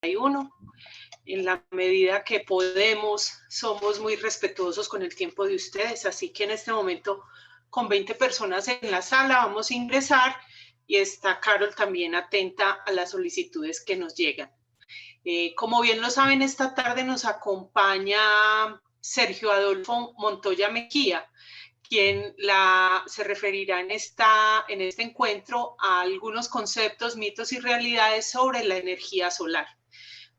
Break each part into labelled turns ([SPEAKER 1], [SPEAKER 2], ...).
[SPEAKER 1] En la medida que podemos, somos muy respetuosos con el tiempo de ustedes, así que en este momento, con 20 personas en la sala, vamos a ingresar y está Carol también atenta a las solicitudes que nos llegan. Como bien lo saben, esta tarde nos acompaña Sergio Adolfo Montoya Mejía, quien se referirá en este encuentro a algunos conceptos, mitos y realidades sobre la energía solar.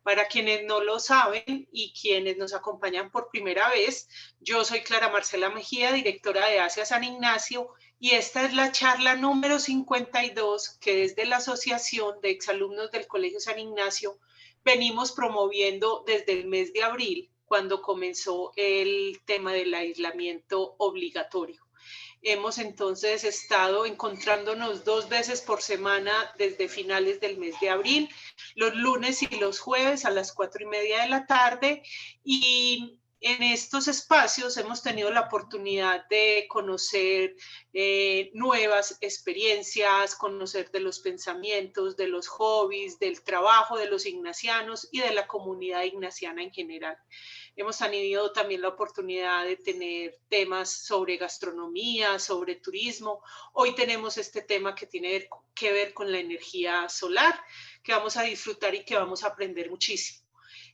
[SPEAKER 1] Para quienes no lo saben y quienes nos acompañan por primera vez, yo soy Clara Marcela Mejía, directora de ASIA San Ignacio, y esta es la charla número 52 que desde la Asociación de Exalumnos del Colegio San Ignacio venimos promoviendo desde el mes de abril, cuando comenzó el tema del aislamiento obligatorio. Hemos entonces estado encontrándonos 2 veces por semana desde finales del mes de abril, los lunes y los jueves a las 4:30 de la tarde, y en estos espacios hemos tenido la oportunidad de conocer nuevas experiencias, conocer de los pensamientos, de los hobbies, del trabajo de los ignacianos y de la comunidad ignaciana en general. Hemos tenido también la oportunidad de tener temas sobre gastronomía, sobre turismo. Hoy tenemos este tema que tiene que ver con la energía solar, que vamos a disfrutar y que vamos a aprender muchísimo.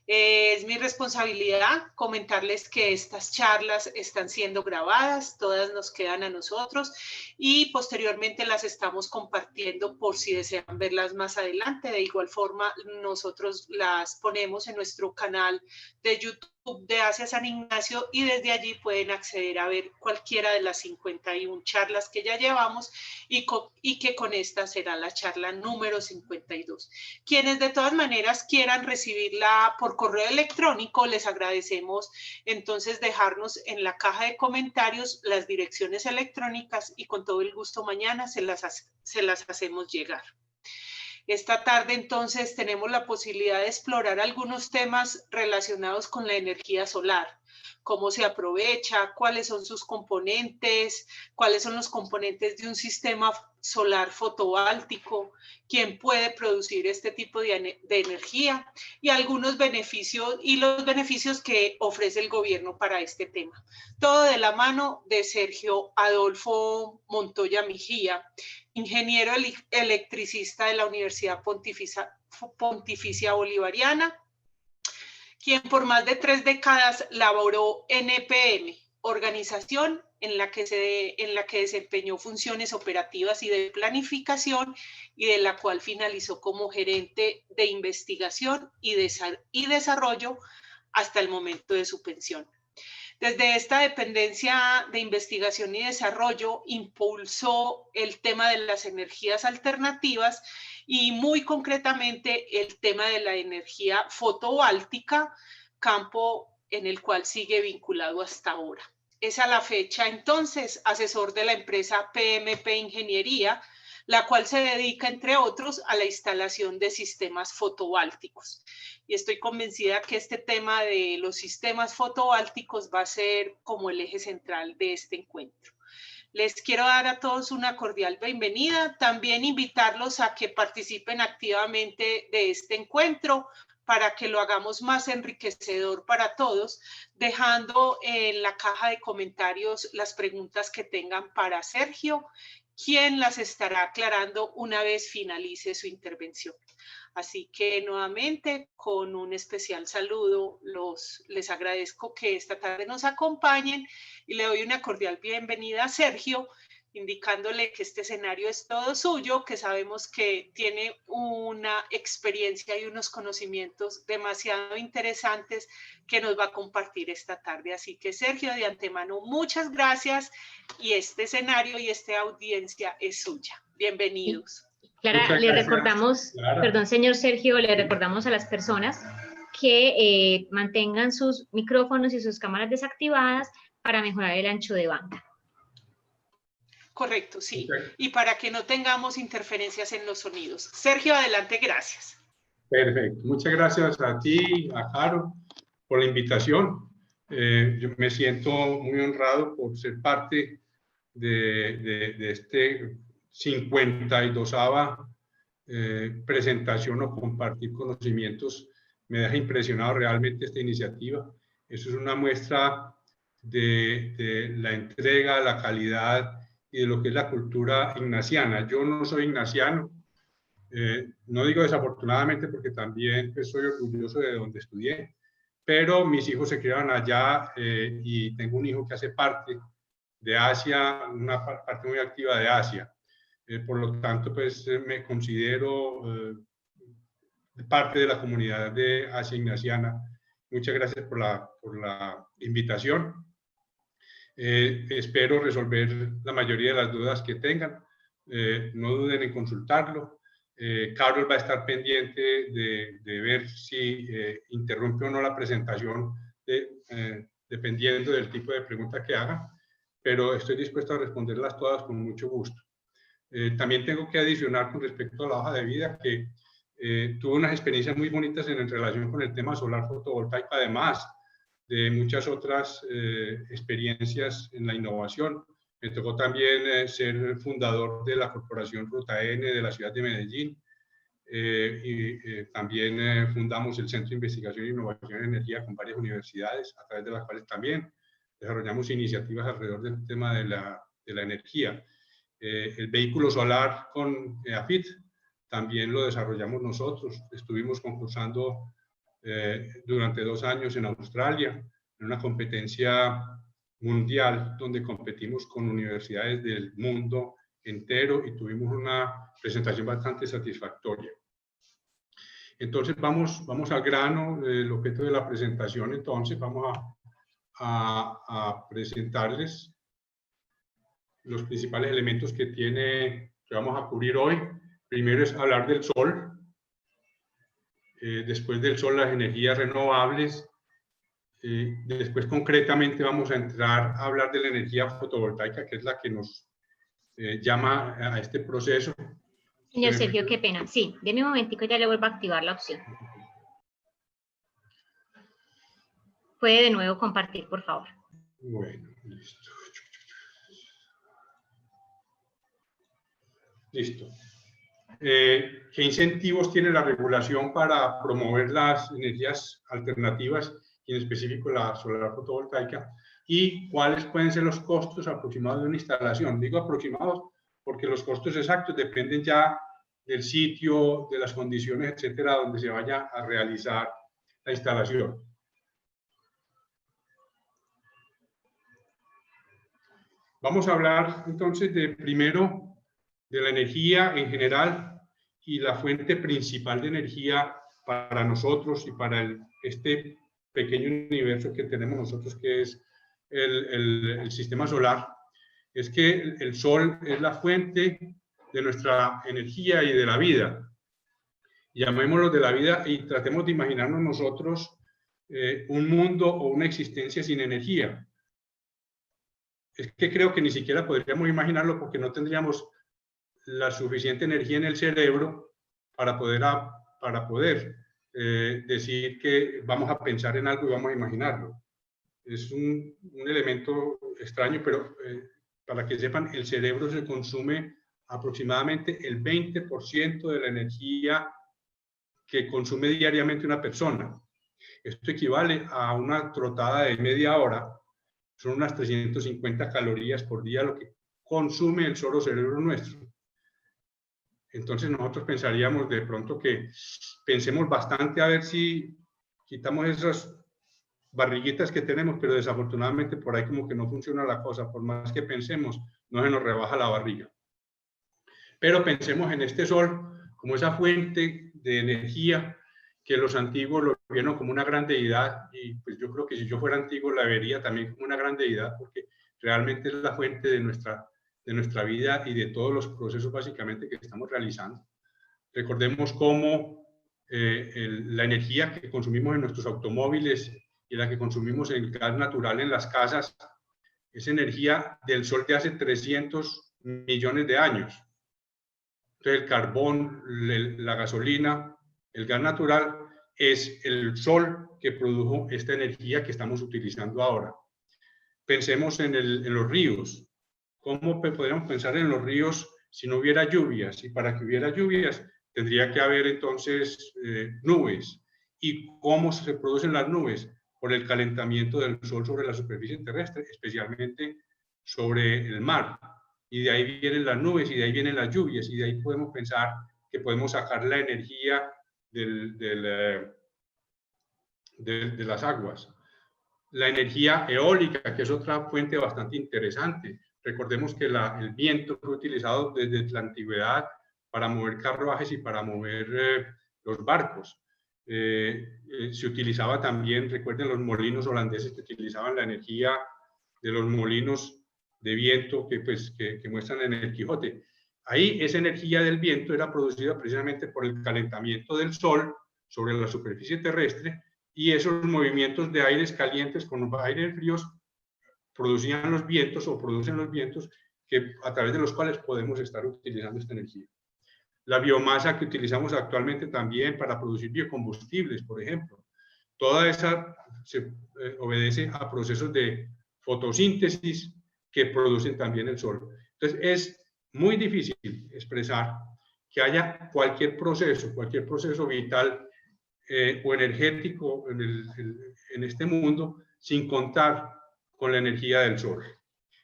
[SPEAKER 1] Es mi responsabilidad comentarles que estas charlas están siendo grabadas, todas nos quedan a nosotros y posteriormente las estamos compartiendo por si desean verlas más adelante. De igual forma, nosotros las ponemos en nuestro canal de YouTube de ASIA San Ignacio y desde allí pueden acceder a ver cualquiera de las 51 charlas que ya llevamos y que con esta será la charla número 52. Quienes de todas maneras quieran recibirla por correo electrónico, les agradecemos entonces dejarnos en la caja de comentarios las direcciones electrónicas y con todo el gusto mañana se las hacemos llegar. Esta tarde entonces tenemos la posibilidad de explorar algunos temas relacionados con la energía solar, cómo se aprovecha, cuáles son sus componentes, cuáles son los componentes de un sistema solar fotovoltaico, quién puede producir este tipo de energía y algunos beneficios y los beneficios que ofrece el gobierno para este tema. Todo de la mano de Sergio Adolfo Montoya Mejía, ingeniero electricista de la Universidad Pontificia Bolivariana, quien por más de 3 décadas laboró en EPM, organización en la que desempeñó funciones operativas y de planificación y de la cual finalizó como gerente de investigación y desarrollo hasta el momento de su pensión. Desde esta dependencia de investigación y desarrollo impulsó el tema de las energías alternativas y muy concretamente el tema de la energía fotovoltaica, campo en el cual sigue vinculado hasta ahora. Es a la fecha entonces asesor de la empresa PMP Ingeniería, la cual se dedica, entre otros, a la instalación de sistemas fotovoltaicos. Y estoy convencida que este tema de los sistemas fotovoltaicos va a ser como el eje central de este encuentro. Les quiero dar a todos una cordial bienvenida, también invitarlos a que participen activamente de este encuentro para que lo hagamos más enriquecedor para todos, dejando en la caja de comentarios las preguntas que tengan para Sergio, quien las estará aclarando una vez finalice su intervención. Así que nuevamente, con un especial saludo, les agradezco que esta tarde nos acompañen y le doy una cordial bienvenida a Sergio, indicándole que este escenario es todo suyo, que sabemos que tiene una experiencia y unos conocimientos demasiado interesantes que nos va a compartir esta tarde. Así que Sergio, de antemano, muchas gracias y este escenario y esta audiencia es suya. Bienvenidos.
[SPEAKER 2] Clara, le recordamos, Clara. Perdón, señor Sergio, le recordamos a las personas que mantengan sus micrófonos y sus cámaras desactivadas para mejorar el ancho de banda.
[SPEAKER 1] Correcto, sí. Okay. Y para que no tengamos interferencias en los sonidos. Sergio, adelante, gracias.
[SPEAKER 3] Perfecto. Muchas gracias a ti, a Caro, por la invitación. Yo me siento muy honrado por ser parte de este 52ª presentación o compartir conocimientos Me deja impresionado realmente esta iniciativa. Eso es una muestra de la entrega, la calidad y de lo que es la cultura ignaciana. Yo no soy ignaciano, no digo desafortunadamente porque también pues, soy orgulloso de donde estudié, pero mis hijos se criaron allá y tengo un hijo que hace parte de Asia, una parte muy activa de Asia. Por lo tanto, pues me considero parte de la comunidad de Asia Ignaciana. Muchas gracias por la invitación. Espero resolver la mayoría de las dudas que tengan. No duden en consultarlo. Carol va a estar pendiente de ver si interrumpe o no la presentación, dependiendo del tipo de pregunta que haga, pero estoy dispuesto a responderlas todas con mucho gusto. También tengo que adicionar con respecto a la hoja de vida que tuve unas experiencias muy bonitas en relación con el tema solar fotovoltaico, además de muchas otras experiencias en la innovación. Me tocó también ser fundador de la Corporación Ruta N de la ciudad de Medellín también fundamos el Centro de Investigación e Innovación en Energía con varias universidades, a través de las cuales también desarrollamos iniciativas alrededor del tema de la energía. El vehículo solar con EAFIT también lo desarrollamos nosotros. Estuvimos concursando durante 2 años en Australia, en una competencia mundial donde competimos con universidades del mundo entero y tuvimos una presentación bastante satisfactoria. Entonces vamos al grano, el objeto de la presentación. Entonces vamos a presentarles los principales elementos que vamos a cubrir hoy. Primero es hablar del sol, después del sol las energías renovables, después concretamente vamos a entrar a hablar de la energía fotovoltaica, que es la que nos llama a este proceso.
[SPEAKER 2] Señor Sergio, qué pena. Sí, deme un momentico, ya le vuelvo a activar la opción. Puede de nuevo compartir, por favor.
[SPEAKER 3] Bueno, listo. Listo. ¿Qué incentivos tiene la regulación para promover las energías alternativas y en específico la solar fotovoltaica? ¿Y cuáles pueden ser los costos aproximados de una instalación? Digo aproximados porque los costos exactos dependen ya del sitio, de las condiciones, etcétera, donde se vaya a realizar la instalación. Vamos a hablar entonces primero de la energía en general y la fuente principal de energía para nosotros y para este pequeño universo que tenemos nosotros, que es el sistema solar. Es que el sol es la fuente de nuestra energía y de la vida. Llamémoslo de la vida y tratemos de imaginarnos nosotros un mundo o una existencia sin energía. Es que creo que ni siquiera podríamos imaginarlo porque no tendríamos la suficiente energía en el cerebro para poder decir que vamos a pensar en algo y vamos a imaginarlo. Es un elemento extraño, pero para que sepan, el cerebro se consume aproximadamente el 20% de la energía que consume diariamente una persona. Esto equivale a una trotada de media hora. Son unas 350 calorías por día lo que consume el solo cerebro nuestro. Entonces nosotros pensaríamos de pronto que pensemos bastante a ver si quitamos esas barriguitas que tenemos, pero desafortunadamente por ahí como que no funciona la cosa. Por más que pensemos, no se nos rebaja la barriga. Pero pensemos en este sol como esa fuente de energía que los antiguos lo vieron como una gran deidad, y pues yo creo que si yo fuera antiguo la vería también como una gran deidad, porque realmente es la fuente de nuestra vida y de todos los procesos básicamente que estamos realizando. Recordemos cómo la energía que consumimos en nuestros automóviles y la que consumimos en el gas natural en las casas es energía del sol de hace 300 millones de años. Entonces el carbón, la gasolina, el gas natural es el sol que produjo esta energía que estamos utilizando ahora. Pensemos en los ríos. ¿Cómo podríamos pensar en los ríos si no hubiera lluvias? Y para que hubiera lluvias tendría que haber entonces nubes. ¿Y cómo se producen las nubes? Por el calentamiento del sol sobre la superficie terrestre, especialmente sobre el mar. Y de ahí vienen las nubes, y de ahí vienen las lluvias, y de ahí podemos pensar que podemos sacar la energía de las aguas. La energía eólica, que es otra fuente bastante interesante. Recordemos que el viento fue utilizado desde la antigüedad para mover carruajes y para mover los barcos. Se utilizaba también, recuerden, los molinos holandeses que utilizaban la energía de los molinos de viento que muestran en el Quijote. Ahí esa energía del viento era producida precisamente por el calentamiento del sol sobre la superficie terrestre, y esos movimientos de aires calientes con aires fríos producían los vientos, o producen los vientos, a través de los cuales podemos estar utilizando esta energía. La biomasa que utilizamos actualmente también para producir biocombustibles, por ejemplo, toda esa obedece a procesos de fotosíntesis que producen también el sol. Entonces es muy difícil expresar que haya cualquier proceso vital o energético en este mundo sin contar con la energía del sol.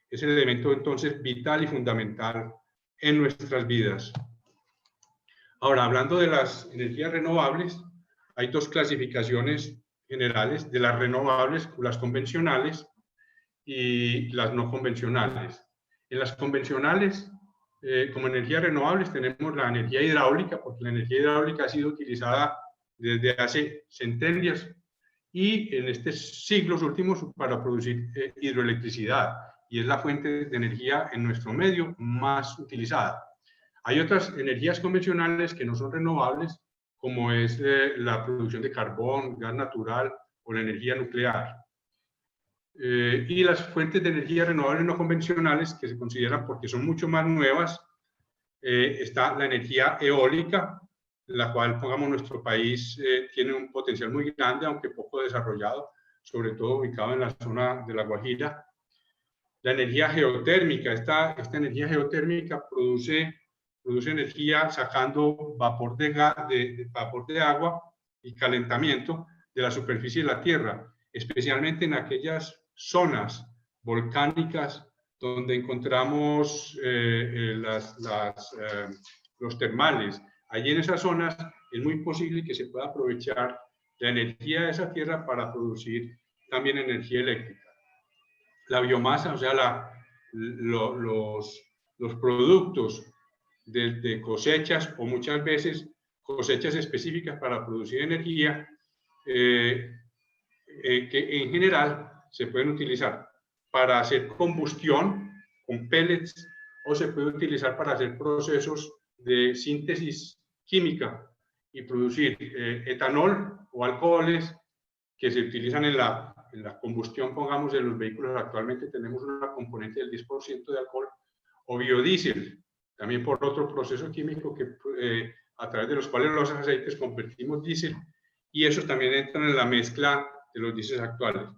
[SPEAKER 3] Es el elemento entonces vital y fundamental en nuestras vidas. Ahora, hablando de las energías renovables, hay dos clasificaciones generales de las renovables, las convencionales y las no convencionales. En las convencionales, como energías renovables, tenemos la energía hidráulica, porque la energía hidráulica ha sido utilizada desde hace centenias y en estos siglos últimos para producir hidroelectricidad, y es la fuente de energía en nuestro medio más utilizada. Hay otras energías convencionales que no son renovables, como es la producción de carbón, gas natural o la energía nuclear. Y las fuentes de energía renovables no convencionales, que se consideran porque son mucho más nuevas, está la energía eólica, la cual, pongamos, nuestro país tiene un potencial muy grande, aunque poco desarrollado, sobre todo ubicado en la zona de La Guajira. La energía geotérmica, esta energía geotérmica produce energía sacando vapor de agua y calentamiento de la superficie de la Tierra, especialmente en aquellas zonas volcánicas donde encontramos los termales. Allí en esas zonas es muy posible que se pueda aprovechar la energía de esa tierra para producir también energía eléctrica. La biomasa, o sea, los productos de cosechas, o muchas veces cosechas específicas para producir energía, que en general se pueden utilizar para hacer combustión con pellets, o se puede utilizar para hacer procesos de síntesis química y producir etanol o alcoholes que se utilizan en la combustión, pongamos, de los vehículos. Actualmente tenemos una componente del 10% de alcohol, o biodiesel, también por otro proceso químico a través de los cuales los aceites convertimos diésel, y esos también entran en la mezcla de los diésel actuales.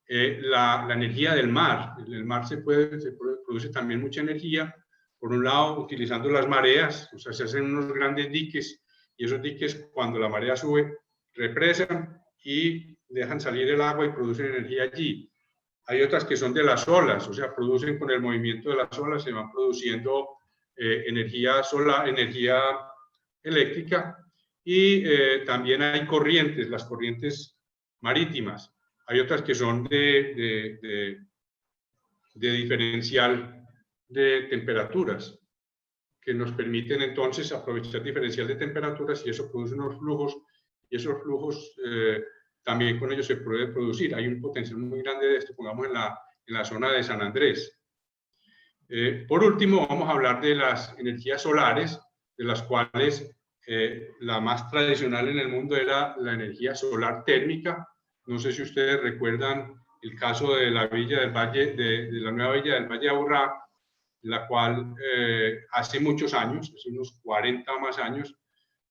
[SPEAKER 3] La energía del mar. En el mar se produce también mucha energía, por un lado utilizando las mareas, o sea, se hacen unos grandes diques, y esos diques, cuando la marea sube, represan y dejan salir el agua y producen energía allí. Hay otras que son de las olas, o sea, producen con el movimiento de las olas, se van produciendo energía solar, energía eléctrica, y también hay corrientes, las corrientes marítimas. Hay otras que son de diferencial de temperaturas, que nos permiten entonces aprovechar diferencial de temperaturas, y eso produce unos flujos, y esos flujos también con ellos se puede producir. Hay un potencial muy grande de esto, pongamos, en la zona de San Andrés. Por último, vamos a hablar de las energías solares, de las cuales la más tradicional en el mundo era la energía solar térmica. No sé si ustedes recuerdan el caso de la villa del Valle, de la nueva villa del Valle de Aburrá, la cual hace muchos años, hace unos 40 o más años,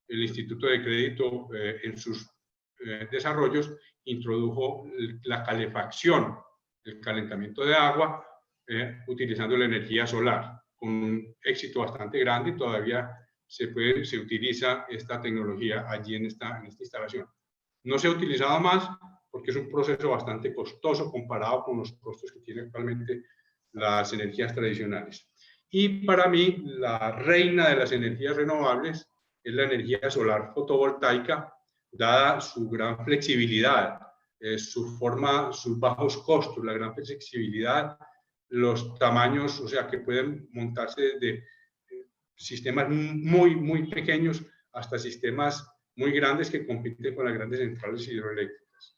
[SPEAKER 3] el Instituto de Crédito en sus desarrollos introdujo la calefacción, el calentamiento de agua, utilizando la energía solar, con un éxito bastante grande, y todavía se utiliza esta tecnología allí en esta instalación. No se ha utilizado más porque es un proceso bastante costoso comparado con los costos que tienen actualmente las energías tradicionales. Y para mí, la reina de las energías renovables es la energía solar fotovoltaica, dada su gran flexibilidad, su forma, sus bajos costos, la gran flexibilidad, los tamaños, o sea, que pueden montarse desde sistemas muy pequeños hasta sistemas muy grandes que compiten con las grandes centrales hidroeléctricas.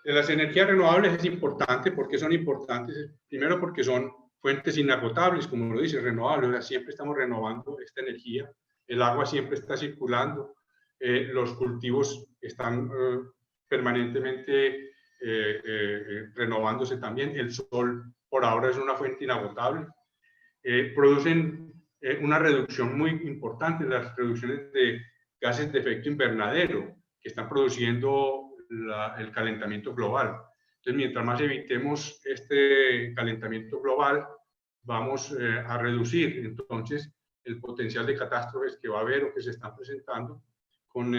[SPEAKER 3] De las energías renovables es importante. ¿Por qué son importantes? Primero porque son fuentes inagotables, como lo dice, renovables. O sea, siempre estamos renovando esta energía. El agua siempre está circulando. Los cultivos están permanentemente renovándose también. El sol, por ahora, es una fuente inagotable. Producen una reducción muy importante, las reducciones de gases de efecto invernadero que están produciendo el calentamiento global. Entonces, mientras más evitemos este calentamiento global, vamos a reducir entonces el potencial de catástrofes que va a haber o que se están presentando con,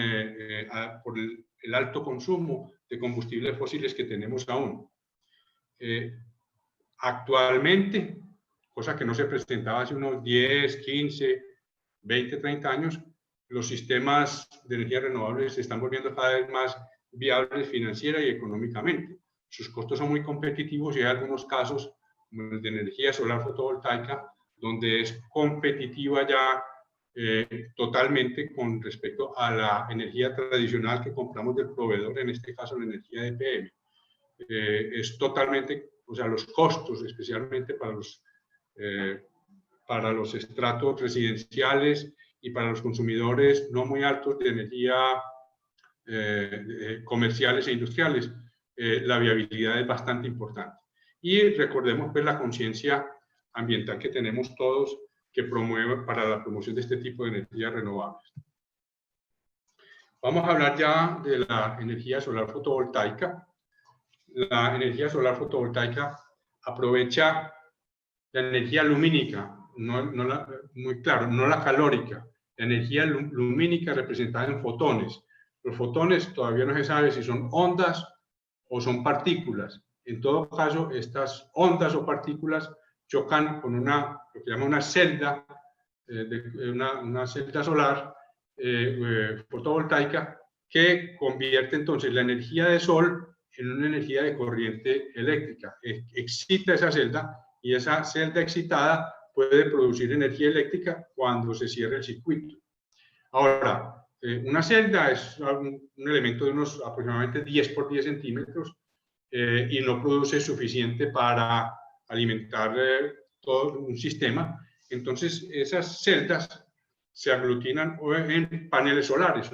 [SPEAKER 3] por el alto consumo de combustibles fósiles que tenemos aún. Actualmente, cosa que no se presentaba hace unos 10, 15, 20, 30 años, los sistemas de energía renovables se están volviendo cada vez más viables financiera y económicamente. Sus costos son muy competitivos y hay algunos casos, como el de energía solar fotovoltaica, donde es competitiva ya totalmente con respecto a la energía tradicional que compramos del proveedor, en este caso la energía de EPM. Es totalmente, o sea, los costos, especialmente para los estratos residenciales y para los consumidores no muy altos de energía comerciales e industriales, la viabilidad es bastante importante. Y recordemos pues la conciencia ambiental que tenemos todos que promueve para la promoción de este tipo de energías renovables. Vamos a hablar ya de la energía solar fotovoltaica. La energía solar fotovoltaica aprovecha la energía lumínica, muy claro, no la calórica, la energía lumínica representada en fotones. Los fotones todavía no se sabe si son ondas o son partículas. En todo caso, estas ondas o partículas chocan con lo que llama una celda, una celda solar fotovoltaica que convierte entonces la energía de sol en una energía de corriente eléctrica. Excita esa celda y esa celda excitada puede producir energía eléctrica cuando se cierra el circuito. Ahora, una celda es un elemento de unos aproximadamente 10 por 10 centímetros y no produce suficiente para alimentar todo un sistema. Entonces, esas celdas se aglutinan en paneles solares,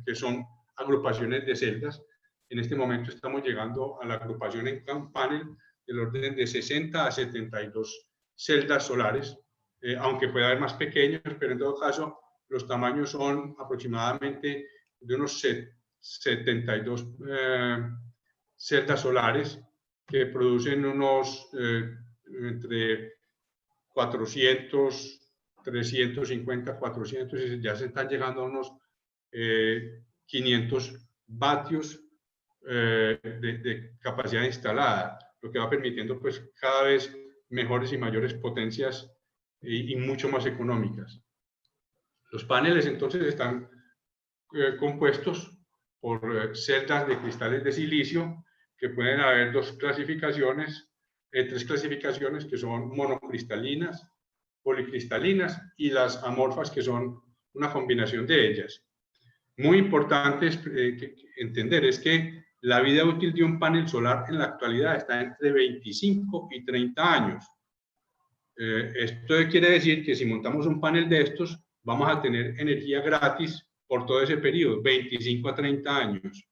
[SPEAKER 3] que son agrupaciones de celdas. En este momento estamos llegando a la agrupación en un panel del orden de 60 a 72 celdas solares, aunque puede haber más pequeños, pero en todo caso los tamaños son aproximadamente de unos 72 celdas solares que producen unos entre 400, 350, 400 y ya se están llegando a unos 500 vatios de capacidad instalada, lo que va permitiendo pues cada vez mejores y mayores potencias y mucho más económicas. Los paneles entonces están compuestos por celdas de cristales de silicio, que pueden haber tres clasificaciones que son monocristalinas, policristalinas y las amorfas, que son una combinación de ellas. Muy importante entender es que la vida útil de un panel solar en la actualidad está entre 25 y 30 años. Esto quiere decir que si montamos un panel de estos, vamos a tener energía gratis por todo ese periodo, 25 a 30 años.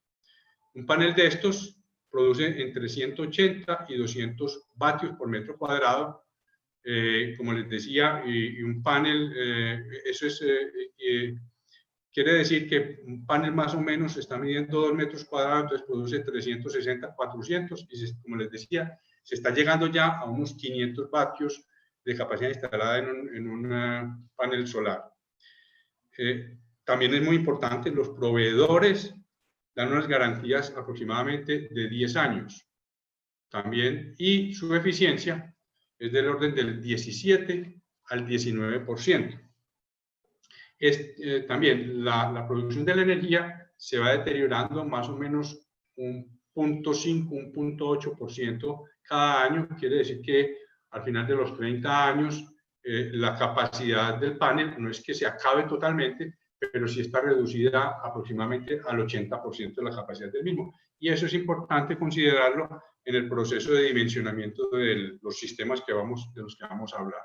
[SPEAKER 3] Un panel de estos produce entre 180 y 200 vatios por metro cuadrado. Como les decía, y un panel, eso es... quiere decir que un panel más o menos está midiendo 2 metros cuadrados, entonces produce 360, 400, y como les decía, se está llegando ya a unos 500 vatios de capacidad instalada en un panel solar. también es muy importante, los proveedores dan unas garantías aproximadamente de 10 años también, y su eficiencia es del orden del 17 al 19%. También la producción de la energía se va deteriorando más o menos un 0.5, un 0.8% cada año. Quiere decir que al final de los 30 años la capacidad del panel no es que se acabe totalmente, pero sí está reducida aproximadamente al 80% de la capacidad del mismo. Y eso es importante considerarlo en el proceso de dimensionamiento de los sistemas de los que vamos a hablar.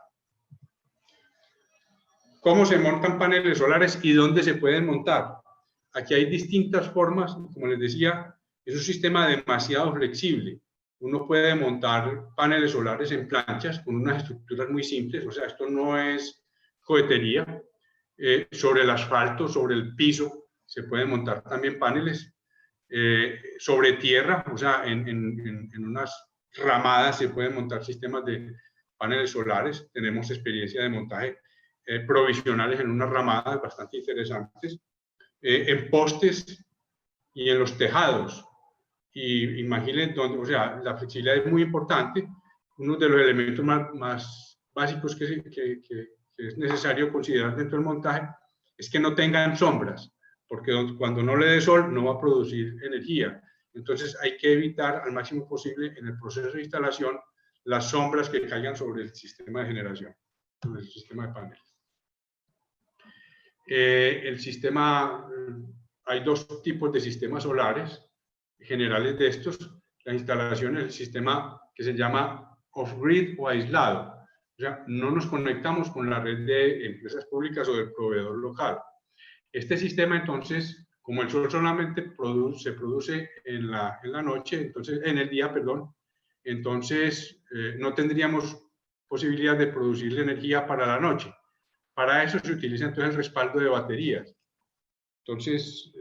[SPEAKER 3] ¿Cómo se montan paneles solares y dónde se pueden montar? Aquí hay distintas formas, como les decía, es un sistema demasiado flexible. Uno puede montar paneles solares en planchas con unas estructuras muy simples, o sea, esto no es cohetería. Sobre el asfalto, sobre el piso, se pueden montar también paneles. Sobre tierra, o sea, en unas ramadas se pueden montar sistemas de paneles solares. Tenemos experiencia de montaje provisionales en unas ramadas bastante interesantes, en postes y en los tejados. Y imaginen dónde, o sea, la flexibilidad es muy importante. Uno de los elementos más básicos que es necesario considerar dentro del montaje es que no tengan sombras, porque cuando no le dé sol no va a producir energía. Entonces hay que evitar al máximo posible en el proceso de instalación las sombras que caigan sobre el sistema de generación, sobre el sistema de paneles. Hay dos tipos de sistemas solares generales de estos. La instalación es el sistema que se llama off-grid o aislado. O sea, no nos conectamos con la red de empresas públicas o del proveedor local. Este sistema, entonces, como el sol solamente se produce en la noche, entonces, en el día, perdón, entonces no tendríamos posibilidad de producir energía para la noche. Para eso se utiliza entonces el respaldo de baterías. Entonces,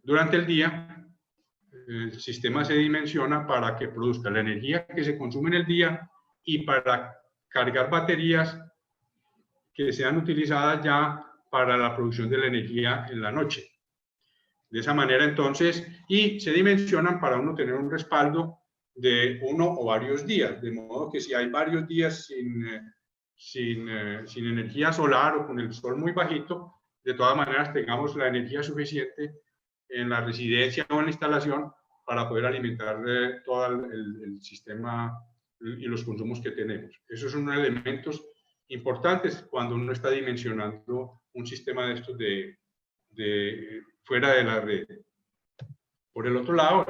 [SPEAKER 3] durante el día, el sistema se dimensiona para que produzca la energía que se consume en el día y para cargar baterías que sean utilizadas ya para la producción de la energía en la noche. De esa manera, entonces, y se dimensionan para uno tener un respaldo de 1 o varios días, de modo que si hay varios días sin energía solar o con el sol muy bajito, de todas maneras tengamos la energía suficiente en la residencia o en la instalación para poder alimentar todo el sistema y los consumos que tenemos. Esos son elementos importantes cuando uno está dimensionando un sistema de estos fuera de la red. Por el otro lado,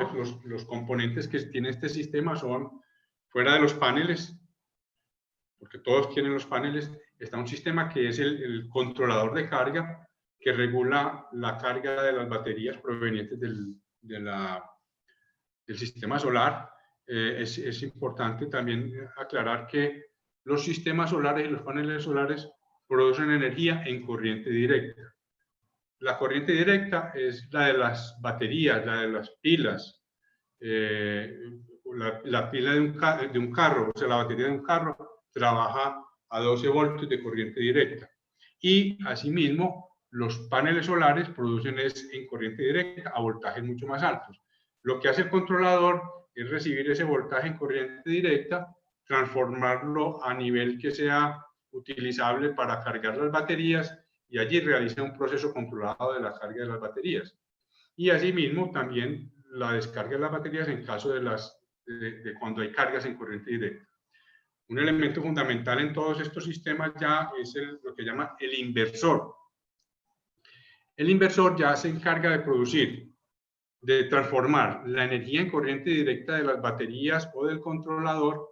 [SPEAKER 3] los componentes que tiene este sistema son fuera de los paneles, porque todos tienen los paneles. Está un sistema que es el controlador de carga, que regula la carga de las baterías provenientes del sistema solar. Es importante también aclarar que los sistemas solares y los paneles solares producen energía en corriente directa. La corriente directa es la de las baterías, la de las pilas, la pila de un carro, o sea, la batería de un carro trabaja a 12 voltios de corriente directa. Y asimismo, los paneles solares producen en corriente directa a voltajes mucho más altos. Lo que hace el controlador es recibir ese voltaje en corriente directa, transformarlo a nivel que sea utilizable para cargar las baterías y allí realiza un proceso controlado de la carga de las baterías. Y asimismo también la descarga de las baterías en caso de cuando hay cargas en corriente directa. Un elemento fundamental en todos estos sistemas ya es lo que llama el inversor. El inversor ya se encarga de transformar la energía en corriente directa de las baterías o del controlador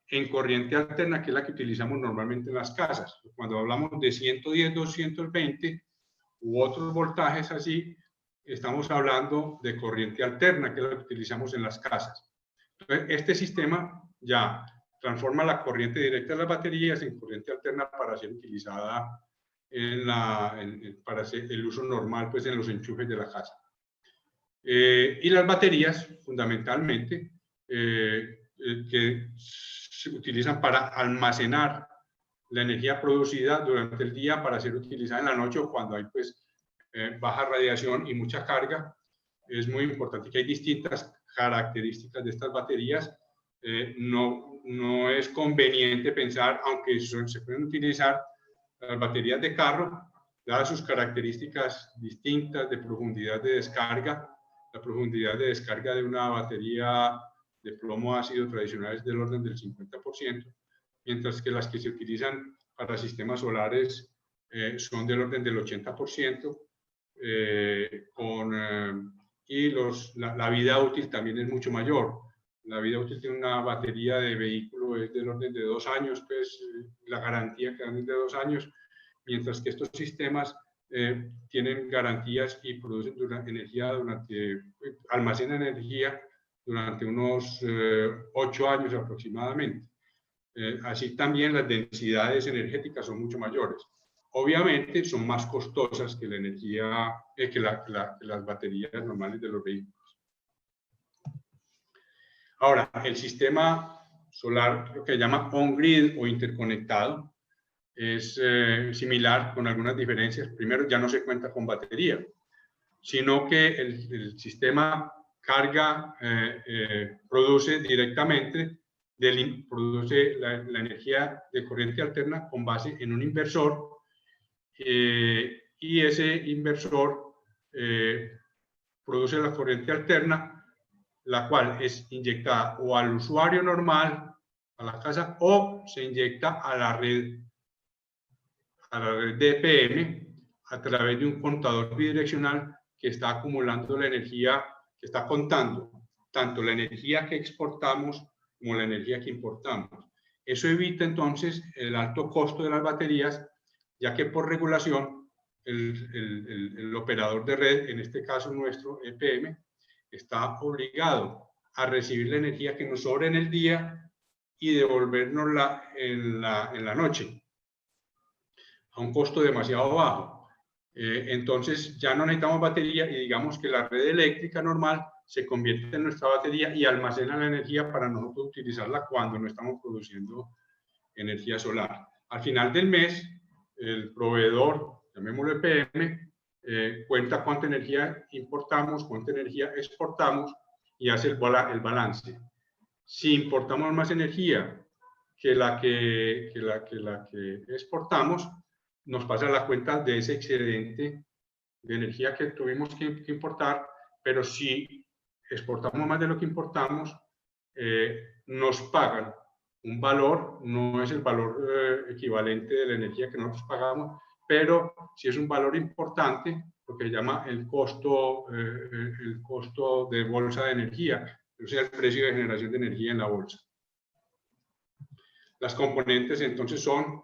[SPEAKER 3] en corriente alterna, que es la que utilizamos normalmente en las casas. Cuando hablamos de 110, 220 u otros voltajes así, estamos hablando de corriente alterna, que es la que utilizamos en las casas. Entonces, este sistema ya transforma la corriente directa de las baterías en corriente alterna para ser utilizada para hacer el uso normal, pues, en los enchufes de la casa. Y las baterías, fundamentalmente, que se utilizan para almacenar la energía producida durante el día para ser utilizada en la noche o cuando hay, pues, baja radiación y mucha carga. Es muy importante que hay distintas características de estas baterías. No es conveniente pensar, aunque se pueden utilizar las baterías de carro, dadas sus características distintas de profundidad de descarga. La profundidad de descarga de una batería de plomo ácido tradicional es del orden del 50%, mientras que las que se utilizan para sistemas solares son del orden del 80%, y la vida útil también es mucho mayor. La vida útil de una batería de vehículo es del orden de 2 años, pues la garantía que dan es de 2 años, mientras que estos sistemas tienen garantías y producen energía almacenan energía durante unos 8 años aproximadamente. Así también las densidades energéticas son mucho mayores. Obviamente son más costosas que la energía, que las baterías normales de los vehículos. Ahora, el sistema solar, lo que se llama on-grid o interconectado, es similar con algunas diferencias. Primero, ya no se cuenta con batería, sino que el sistema carga, produce directamente, produce la energía de corriente alterna con base en un inversor, y ese inversor produce la corriente alterna, la cual es inyectada o al usuario normal, a la casa, o se inyecta a la red de EPM a través de un contador bidireccional que está acumulando la energía, que está contando tanto la energía que exportamos como la energía que importamos. Eso evita entonces el alto costo de las baterías, ya que por regulación el operador de red, en este caso nuestro EPM, está obligado a recibir la energía que nos sobra en el día y devolvernosla en la noche a un costo demasiado bajo. Entonces ya no necesitamos batería y digamos que la red eléctrica normal se convierte en nuestra batería y almacena la energía para nosotros utilizarla cuando no estamos produciendo energía solar. Al final del mes, el proveedor, llamémoslo EPM, cuenta cuánta energía importamos, cuánta energía exportamos y hace el balance. Si importamos más energía que la que exportamos, nos pasa la cuenta de ese excedente de energía que tuvimos que importar, pero si exportamos más de lo que importamos, nos pagan un valor, no es el valor equivalente de la energía que nosotros pagamos, pero si es un valor importante, lo que se llama el costo de bolsa de energía, o sea, el precio de generación de energía en la bolsa. Las componentes entonces son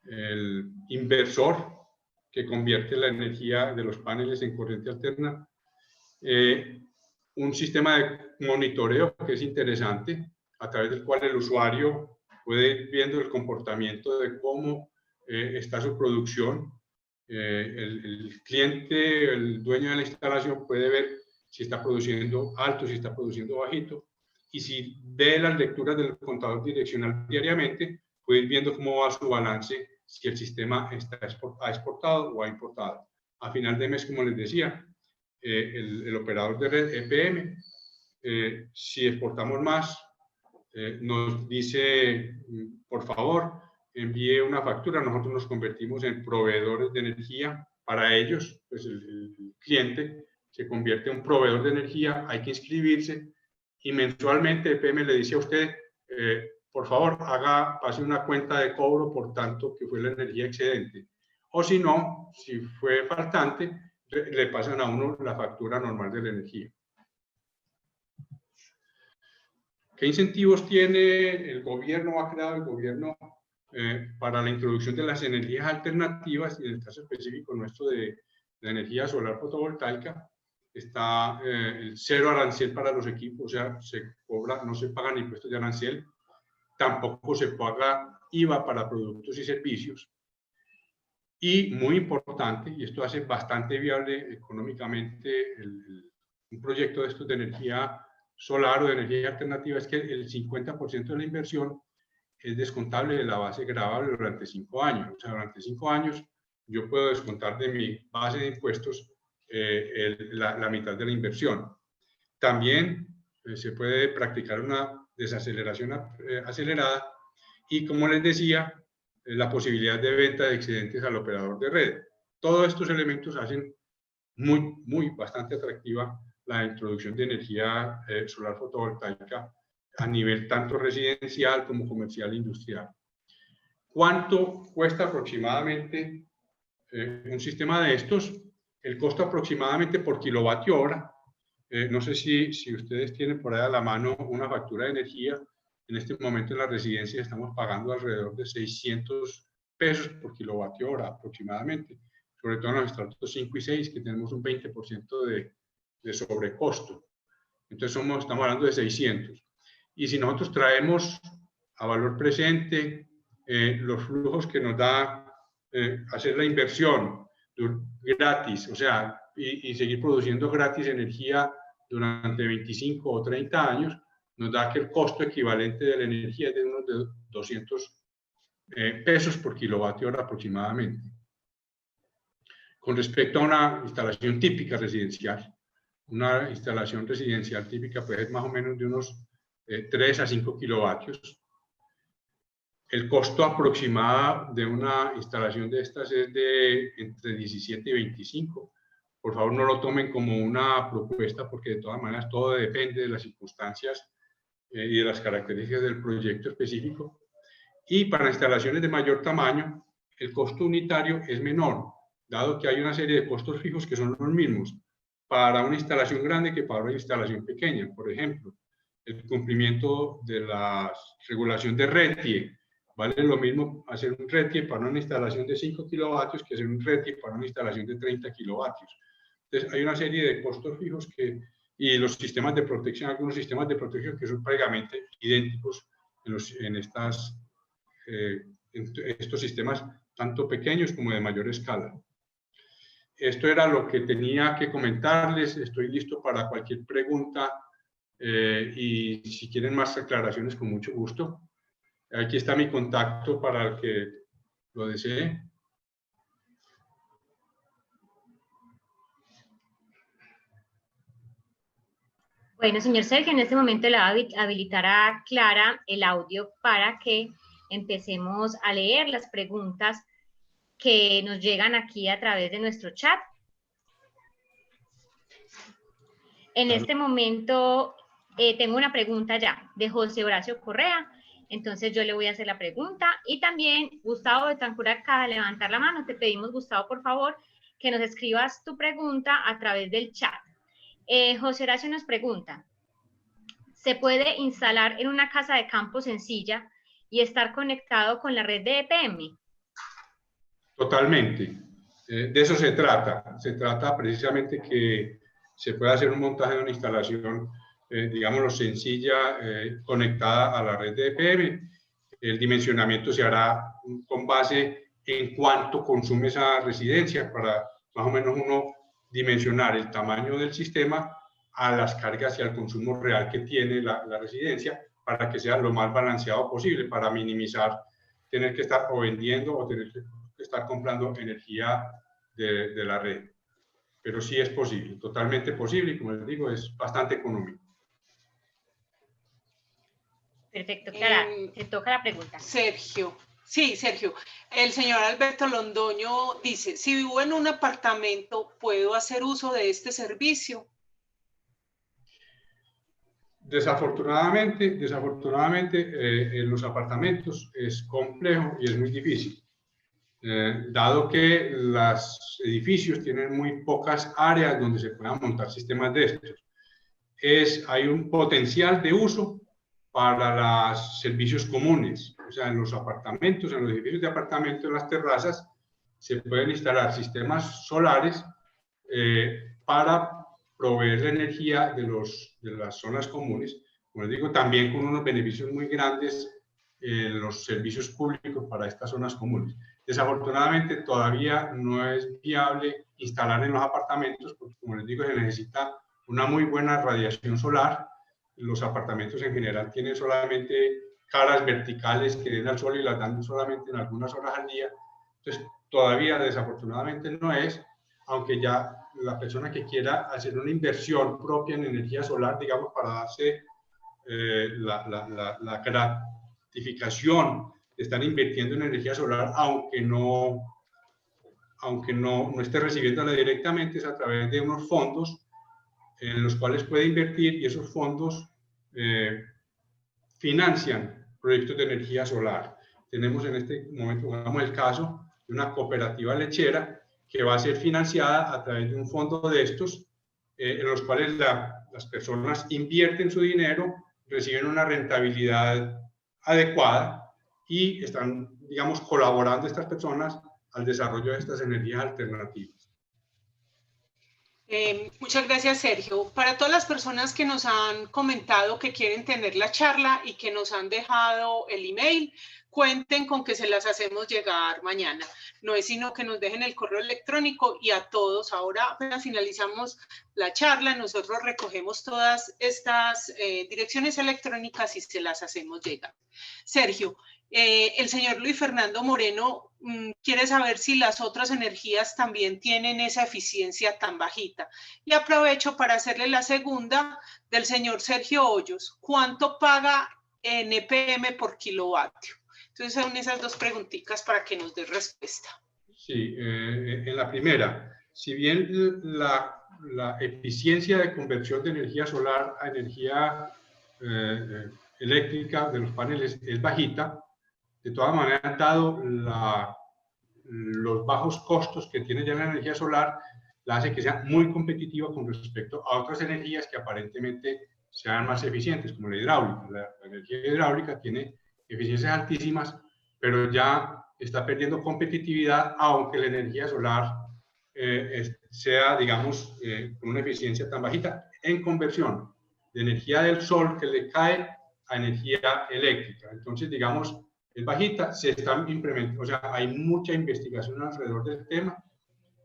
[SPEAKER 3] el inversor, que convierte la energía de los paneles en corriente alterna, un sistema de monitoreo que es interesante, a través del cual el usuario puede ir viendo el comportamiento de cómo está su producción. El cliente, el dueño de la instalación puede ver si está produciendo alto, si está produciendo bajito, y si ve las lecturas del contador direccional diariamente, puede ir viendo cómo va su balance, si el sistema ha exportado o ha importado. A final de mes, como les decía, el operador de red EPM, si exportamos más, nos dice, por favor, envíe una factura. Nosotros nos convertimos en proveedores de energía para ellos. Pues el cliente se convierte en un proveedor de energía, hay que inscribirse y mensualmente EPM le dice a usted, por favor, pase una cuenta de cobro por tanto que fue la energía excedente. O si no, si fue faltante, le pasan a uno la factura normal de la energía. ¿Qué incentivos tiene el gobierno, ha creado el gobierno para la introducción de las energías alternativas? Y en el caso específico nuestro de la energía solar fotovoltaica, está el cero arancel para los equipos, o sea, no se pagan impuestos de arancel, tampoco se paga IVA para productos y servicios. Y muy importante, y esto hace bastante viable económicamente un proyecto de estos de energía solar o de energía alternativa, es que el 50% de la inversión es descontable de la base gravable durante 5 años. O sea, durante 5 años yo puedo descontar de mi base de impuestos la mitad de la inversión. También se puede practicar una desaceleración acelerada y, como les decía, la posibilidad de venta de excedentes al operador de red. Todos estos elementos hacen bastante atractiva la introducción de energía solar fotovoltaica a nivel tanto residencial como comercial e industrial. ¿Cuánto cuesta aproximadamente un sistema de estos? El costo aproximadamente por kilovatio hora. No sé si ustedes tienen por ahí a la mano una factura de energía. En este momento en la residencia estamos pagando alrededor de 600 pesos por kilovatio hora aproximadamente, sobre todo en los estratos 5 y 6, que tenemos un 20% de sobrecosto. Entonces estamos hablando de 600. Y si nosotros traemos a valor presente los flujos que nos da hacer la inversión gratis, o sea, y seguir produciendo gratis energía durante 25 o 30 años, nos da que el costo equivalente de la energía es de unos 200 pesos por kilovatio hora aproximadamente. Con respecto a una instalación típica residencial, una instalación residencial típica puede ser más o menos de unos 3 a 5 kilovatios. El costo aproximado de una instalación de estas es de entre 17 y 25. Por favor, no lo tomen como una propuesta, porque de todas maneras todo depende de las circunstancias y de las características del proyecto específico. Y para instalaciones de mayor tamaño, el costo unitario es menor, dado que hay una serie de costos fijos que son los mismos para una instalación grande que para una instalación pequeña. Por ejemplo, el cumplimiento de la regulación de RETIE. Vale lo mismo hacer un RETIE para una instalación de 5 kilovatios que hacer un RETIE para una instalación de 30 kilovatios. Entonces, hay una serie de costos fijos y los sistemas de protección, algunos sistemas de protección que son prácticamente idénticos en estos sistemas, tanto pequeños como de mayor escala. Esto era lo que tenía que comentarles. Estoy listo para cualquier pregunta y si quieren más aclaraciones, con mucho gusto. Aquí está mi contacto para el que lo desee.
[SPEAKER 2] Bueno, señor Sergio, en este momento le va a habilitar a Clara el audio para que empecemos a leer las preguntas que nos llegan aquí a través de nuestro chat. En este momento tengo una pregunta ya de José Horacio Correa. Entonces yo le voy a hacer la pregunta y también Gustavo Betancur acaba de levantar la mano. Te pedimos, Gustavo, por favor, que nos escribas tu pregunta a través del chat. José Horacio nos pregunta, ¿se puede instalar en una casa de campo sencilla y estar conectado con la red de EPM?
[SPEAKER 3] Totalmente. De eso se trata. Se trata precisamente que se pueda hacer un montaje de una instalación digámoslo, sencilla, conectada a la red de EPM. El dimensionamiento se hará con base en cuánto consume esa residencia, para más o menos uno dimensionar el tamaño del sistema a las cargas y al consumo real que tiene la residencia, para que sea lo más balanceado posible, para minimizar tener que estar o vendiendo o tener que estar comprando energía de la red. Pero sí es posible, totalmente posible, y como les digo, es bastante económico.
[SPEAKER 2] Perfecto, Clara, te toca la pregunta.
[SPEAKER 1] Sergio, sí, Sergio, el señor Alberto Londoño dice, si vivo en un apartamento, ¿puedo hacer uso de este servicio?
[SPEAKER 3] Desafortunadamente, en los apartamentos es complejo y es muy difícil, dado que los edificios tienen muy pocas áreas donde se puedan montar sistemas de estos. Hay un potencial de uso para los servicios comunes, o sea, en los apartamentos, en los edificios de apartamentos, en las terrazas, se pueden instalar sistemas solares para proveer la energía de las zonas comunes, como les digo, también con unos beneficios muy grandes en los servicios públicos para estas zonas comunes. Desafortunadamente, todavía no es viable instalar en los apartamentos, porque, como les digo, se necesita una muy buena radiación solar. Los apartamentos en general tienen solamente caras verticales que den al sol y las dan solamente en algunas horas al día. Entonces, todavía desafortunadamente no es, aunque ya la persona que quiera hacer una inversión propia en energía solar, digamos, para darse la gratificación de estar invirtiendo en energía solar, aunque no esté recibiéndola directamente, es a través de unos fondos en los cuales puede invertir, y esos fondos financian proyectos de energía solar. Tenemos en este momento, digamos, el caso de una cooperativa lechera que va a ser financiada a través de un fondo de estos, en los cuales las personas invierten su dinero, reciben una rentabilidad adecuada y están, digamos, colaborando estas personas al desarrollo de estas energías alternativas.
[SPEAKER 1] Muchas gracias, Sergio. Para todas las personas que nos han comentado que quieren tener la charla y que nos han dejado el email, cuenten con que se las hacemos llegar mañana. No es sino que nos dejen el correo electrónico, y a todos, ahora apenas finalizamos la charla, nosotros recogemos todas estas direcciones electrónicas y se las hacemos llegar. Sergio, el señor Luis Fernando Moreno quiere saber si las otras energías también tienen esa eficiencia tan bajita. Y aprovecho para hacerle la segunda del señor Sergio Hoyos. ¿Cuánto paga en EPM por kilovatio? Entonces son esas dos preguntitas para que nos dé respuesta.
[SPEAKER 3] Sí, en la primera, si bien la eficiencia de conversión de energía solar a energía eléctrica de los paneles es bajita, de todas maneras, dado los bajos costos que tiene ya la energía solar, la hace que sea muy competitiva con respecto a otras energías que aparentemente sean más eficientes, como la hidráulica. La energía hidráulica tiene eficiencias altísimas, pero ya está perdiendo competitividad, aunque la energía solar sea, digamos, con una eficiencia tan bajita en conversión de energía del sol que le cae a energía eléctrica. Entonces, digamos, es bajita, se están implementando, o sea, hay mucha investigación alrededor del tema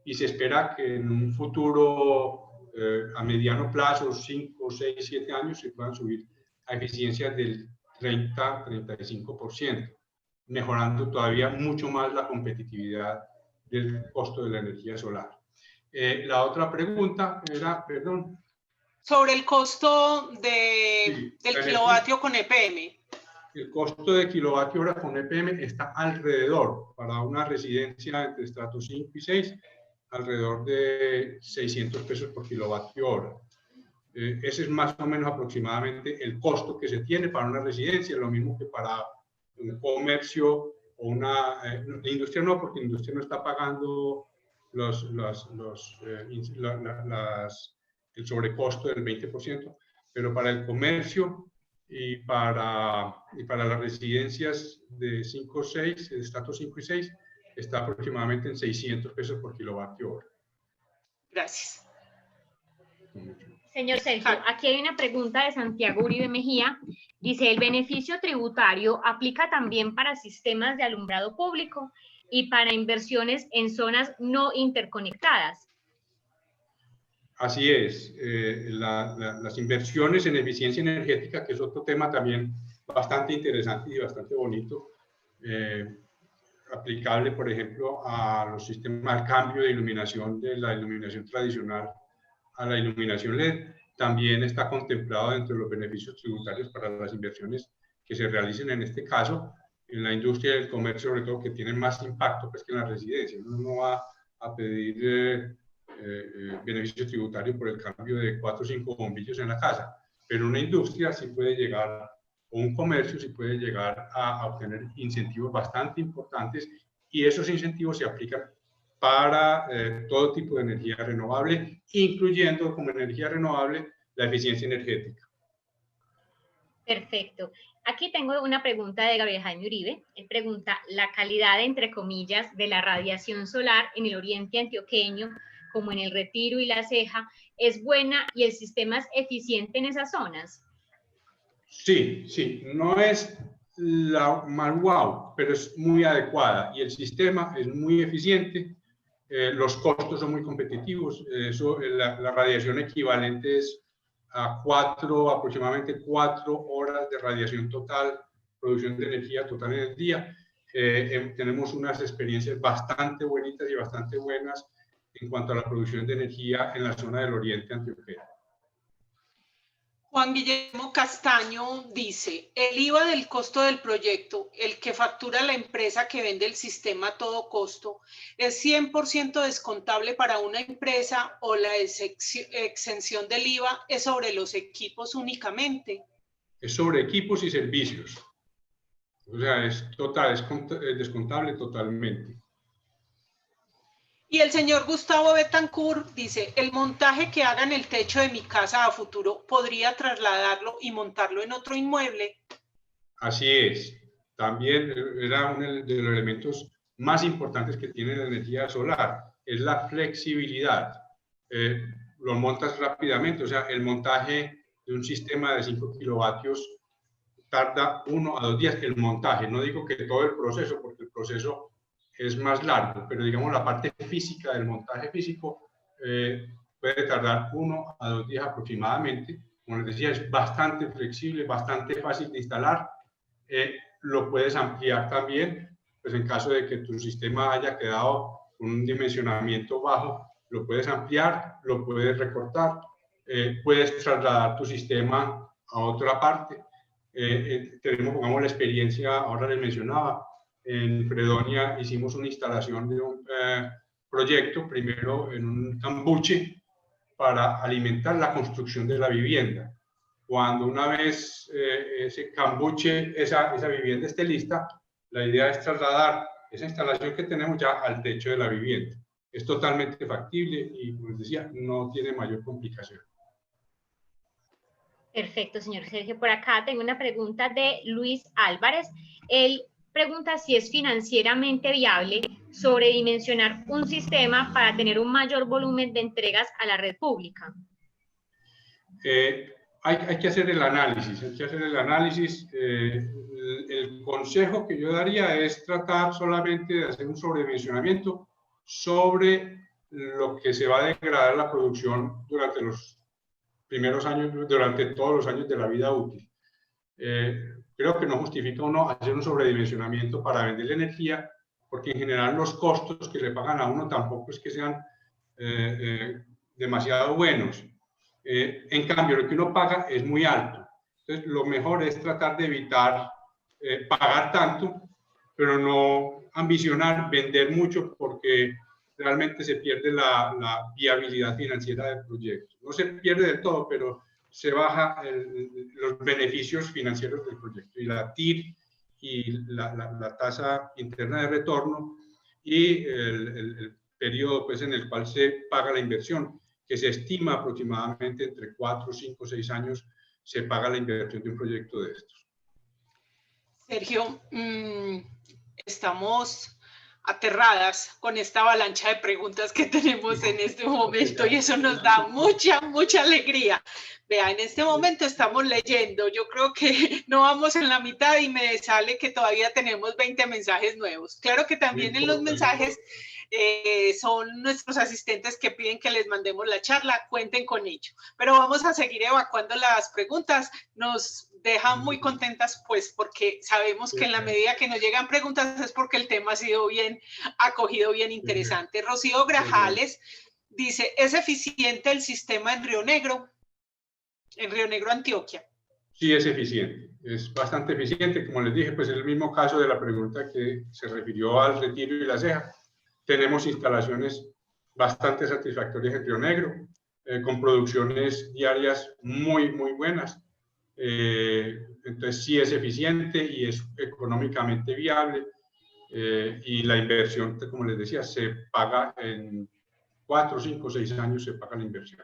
[SPEAKER 3] y se espera que en un futuro a mediano plazo, 5, 6, 7 años, se puedan subir a eficiencias del 30-35%, mejorando todavía mucho más la competitividad del costo de la energía solar. La otra pregunta era, perdón.
[SPEAKER 1] Sobre el costo del kilovatio con EPM.
[SPEAKER 3] El costo de kilovatio hora con EPM está alrededor, para una residencia entre estrato 5 y 6, alrededor de 600 pesos por kilovatio hora. Ese es más o menos aproximadamente el costo que se tiene para una residencia, lo mismo que para un comercio o una la industria no, porque la industria no está pagando el sobrecosto del 20%, pero para el comercio y para las residencias de 5 o 6, de estrato 5 y 6, está aproximadamente en 600 pesos por kilovatio hora.
[SPEAKER 1] Gracias.
[SPEAKER 2] Señor Sergio, aquí hay una pregunta de Santiago Uribe Mejía. Dice, ¿el beneficio tributario aplica también para sistemas de alumbrado público y para inversiones en zonas no interconectadas?
[SPEAKER 3] Así es. Las inversiones en eficiencia energética, que es otro tema también bastante interesante y bastante bonito, aplicable, por ejemplo, a los sistemas, al cambio de iluminación de la iluminación tradicional a la iluminación LED, también está contemplado dentro de los beneficios tributarios para las inversiones que se realicen en este caso en la industria del comercio, sobre todo, que tienen más impacto pues, que en la residencia. Uno no va a pedir beneficios tributarios por el cambio de 4 o 5 bombillos en la casa, pero una industria sí puede llegar, o un comercio sí puede llegar a obtener incentivos bastante importantes, y esos incentivos se aplican para todo tipo de energía renovable, incluyendo como energía renovable la eficiencia energética.
[SPEAKER 2] Perfecto. Aquí tengo una pregunta de Gabriel Jaime Uribe. Él pregunta, ¿la calidad, entre comillas, de la radiación solar en el oriente antioqueño, como en el Retiro y La Ceja, es buena y el sistema es eficiente en esas zonas?
[SPEAKER 3] Sí, sí. No es la más wow, pero es muy adecuada y el sistema es muy eficiente. Los costos son muy competitivos. La radiación equivalente es a aproximadamente 4 horas de radiación total, producción de energía total en el día. Tenemos unas experiencias bastante bonitas y bastante buenas en cuanto a la producción de energía en la zona del oriente antioqueño.
[SPEAKER 1] Juan Guillermo Castaño dice, el IVA del costo del proyecto, el que factura la empresa que vende el sistema a todo costo, ¿es 100% descontable para una empresa o la exención del IVA es sobre los equipos únicamente?
[SPEAKER 3] Es sobre equipos y servicios. O sea, es total, es descontable totalmente.
[SPEAKER 1] Y el señor Gustavo Betancourt dice, el montaje que haga en el techo de mi casa a futuro, ¿podría trasladarlo y montarlo en otro inmueble?
[SPEAKER 3] Así es. También era uno de los elementos más importantes que tiene la energía solar, es la flexibilidad. Lo montas rápidamente, o sea, el montaje de un sistema de 5 kilovatios tarda 1 a 2 días el montaje. No digo que todo el proceso, porque el proceso es más largo, pero digamos la parte física del montaje físico puede tardar 1 a 2 días aproximadamente. Como les decía, es bastante flexible, bastante fácil de instalar. Lo puedes ampliar también, pues en caso de que tu sistema haya quedado con un dimensionamiento bajo, lo puedes ampliar, lo puedes recortar, puedes trasladar tu sistema a otra parte. Tenemos, pongamos, la experiencia, ahora les mencionaba, en Fredonia hicimos una instalación de un proyecto, primero en un cambuche para alimentar la construcción de la vivienda. Cuando una vez ese cambuche, esa vivienda esté lista, la idea es trasladar esa instalación que tenemos ya al techo de la vivienda. Es totalmente factible y, como les decía, no tiene mayor complicación.
[SPEAKER 2] Perfecto, señor Sergio. Por acá tengo una pregunta de Luis Álvarez. Él pregunta si es financieramente viable sobredimensionar un sistema para tener un mayor volumen de entregas a la red pública.
[SPEAKER 3] Hay que hacer el análisis, el consejo que yo daría es tratar solamente de hacer un sobredimensionamiento sobre lo que se va a degradar la producción durante los primeros años, durante todos los años de la vida útil. Creo que no justifica uno hacer un sobredimensionamiento para vender energía, porque en general los costos que le pagan a uno tampoco es que sean demasiado buenos. En cambio, lo que uno paga es muy alto. Entonces, lo mejor es tratar de evitar pagar tanto, pero no ambicionar vender mucho, porque realmente se pierde la viabilidad financiera del proyecto. No se pierde del todo, pero se baja los beneficios financieros del proyecto. Y la TIR y la tasa interna de retorno y el periodo pues, en el cual se paga la inversión, que se estima aproximadamente entre 4, 5, 6 años, se paga la inversión de un proyecto de estos.
[SPEAKER 1] Sergio, estamos aterradas con esta avalancha de preguntas que tenemos en este momento y eso nos da mucha alegría. Vea, en este momento estamos leyendo, yo creo que no vamos en la mitad y me sale que todavía tenemos 20 mensajes nuevos. Claro que también en los mensajes son nuestros asistentes que piden que les mandemos la charla, cuenten con ello. Pero vamos a seguir evacuando las preguntas, nos dejan muy contentas pues porque sabemos que en la medida que nos llegan preguntas es porque el tema ha sido bien acogido, bien interesante. Rocío Grajales dice, ¿es eficiente el sistema en Río Negro, Antioquia?
[SPEAKER 3] Sí, es eficiente, es bastante eficiente. Como les dije, pues es el mismo caso de la pregunta que se refirió al Retiro y La Ceja. Tenemos instalaciones bastante satisfactorias en Río Negro, con producciones diarias muy buenas. Entonces sí es eficiente y es económicamente viable. Y la inversión, como les decía, se paga en 4, 5, 6 años, se paga la inversión.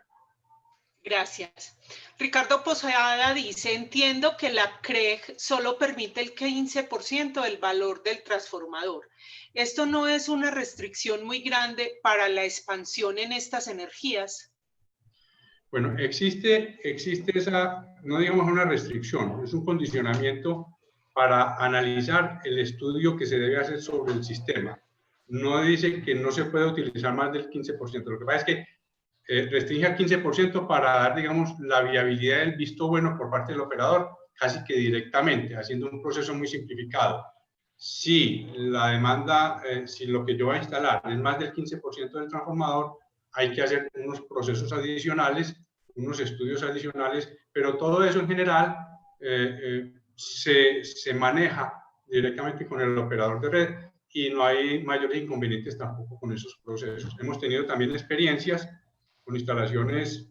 [SPEAKER 1] Gracias. Ricardo Posada dice, entiendo que la CREG solo permite el 15% del valor del transformador. ¿Esto no es una restricción muy grande para la expansión en estas energías?
[SPEAKER 3] Bueno, existe esa, no digamos una restricción, es un condicionamiento para analizar el estudio que se debe hacer sobre el sistema. No dice que no se puede utilizar más del 15%. Lo que pasa es que restringe al 15% para dar, digamos, la viabilidad del visto bueno por parte del operador, casi que directamente, haciendo un proceso muy simplificado. Si la demanda, si lo que yo voy a instalar es más del 15% del transformador, hay que hacer unos procesos adicionales, unos estudios adicionales, pero todo eso en general se maneja directamente con el operador de red y no hay mayores inconvenientes tampoco con esos procesos. Hemos tenido también experiencias con instalaciones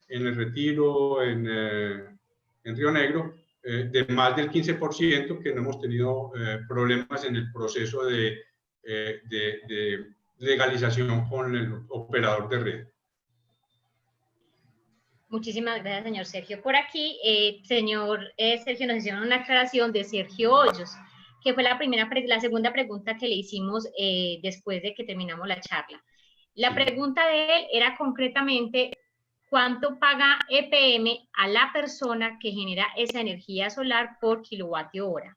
[SPEAKER 3] en El Retiro, en Río Negro, de más del 15%, que no hemos tenido problemas en el proceso de legalización con el operador de red.
[SPEAKER 2] Muchísimas gracias, señor Sergio. Por aquí, señor Sergio, nos hicieron una aclaración de Sergio Hoyos, que fue la segunda pregunta que le hicimos después de que terminamos la charla. La pregunta de él era concretamente, ¿cuánto paga EPM a la persona que genera esa energía solar por kilovatio hora?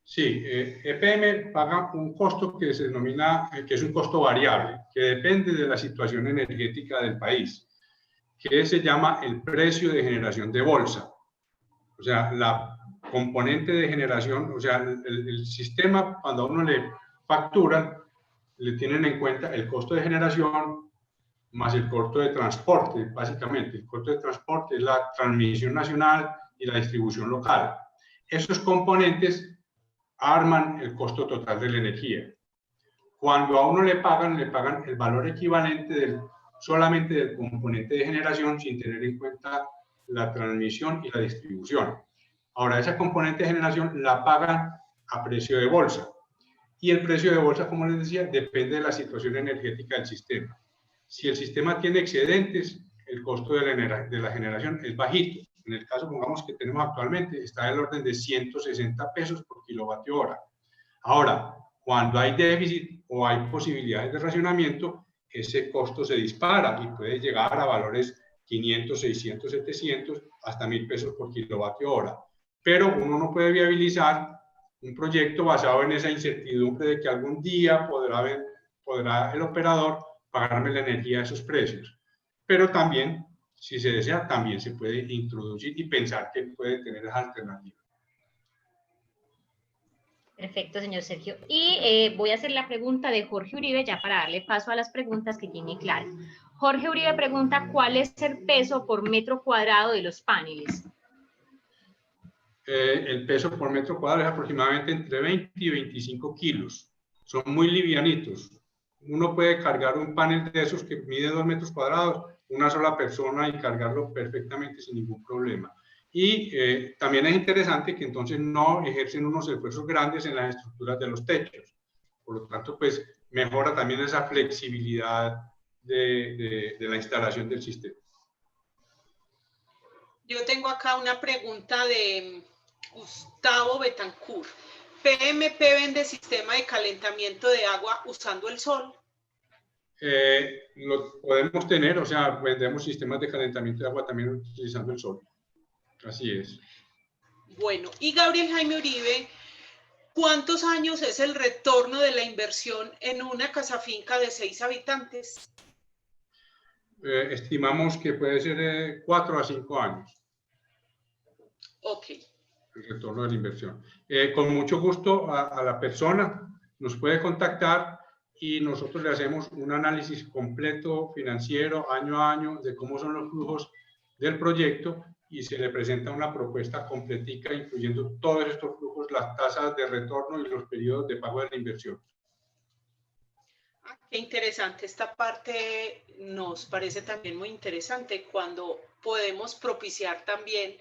[SPEAKER 3] Sí, EPM paga un costo que se denomina, que es un costo variable, que depende de la situación energética del país, que se llama el precio de generación de bolsa. O sea, la componente de generación, o sea, el sistema, cuando a uno le facturan, le tienen en cuenta el costo de generación más el costo de transporte, básicamente. El costo de transporte es la transmisión nacional y la distribución local. Esos componentes arman el costo total de la energía. Cuando a uno le pagan el valor equivalente solamente del componente de generación sin tener en cuenta la transmisión y la distribución. Ahora, esa componente de generación la pagan a precio de bolsa. Y el precio de bolsa, como les decía, depende de la situación energética del sistema. Si el sistema tiene excedentes, el costo de la generación es bajito. En el caso, pongamos, que tenemos actualmente, está del orden de 160 pesos por kilovatio hora. Ahora, cuando hay déficit o hay posibilidades de racionamiento, ese costo se dispara y puede llegar a valores 500, 600, 700, hasta 1.000 pesos por kilovatio hora. Pero uno no puede viabilizar un proyecto basado en esa incertidumbre de que algún día podrá el operador pagarme la energía a esos precios. Pero también, si se desea, también se puede introducir y pensar que puede tener esa alternativa.
[SPEAKER 2] Perfecto, señor Sergio. Y voy a hacer la pregunta de Jorge Uribe, ya para darle paso a las preguntas que tiene claro. Jorge Uribe pregunta, ¿cuál es el peso por metro cuadrado de los paneles?
[SPEAKER 3] El peso por metro cuadrado es aproximadamente entre 20 y 25 kilos. Son muy livianitos. Uno puede cargar un panel de esos que mide 2 metros cuadrados, una sola persona, y cargarlo perfectamente sin ningún problema. Y también es interesante que entonces no ejercen unos esfuerzos grandes en las estructuras de los techos. Por lo tanto, pues mejora también esa flexibilidad de la instalación del sistema.
[SPEAKER 1] Yo tengo acá una pregunta de Gustavo Betancourt. ¿PMP vende sistema de calentamiento de agua usando el sol?
[SPEAKER 3] Lo podemos tener, o sea, vendemos sistemas de calentamiento de agua también utilizando el sol. Así es.
[SPEAKER 1] Bueno, y Gabriel Jaime Uribe, ¿cuántos años es el retorno de la inversión en una casa finca de 6 habitantes?
[SPEAKER 3] Estimamos que puede ser 4 a 5 años.
[SPEAKER 1] Ok.
[SPEAKER 3] El retorno de la inversión. Con mucho gusto a la persona nos puede contactar y nosotros le hacemos un análisis completo financiero año a año de cómo son los flujos del proyecto y se le presenta una propuesta completica incluyendo todos estos flujos, las tasas de retorno y los periodos de pago de la inversión.
[SPEAKER 1] Qué interesante, esta parte nos parece también muy interesante cuando podemos propiciar también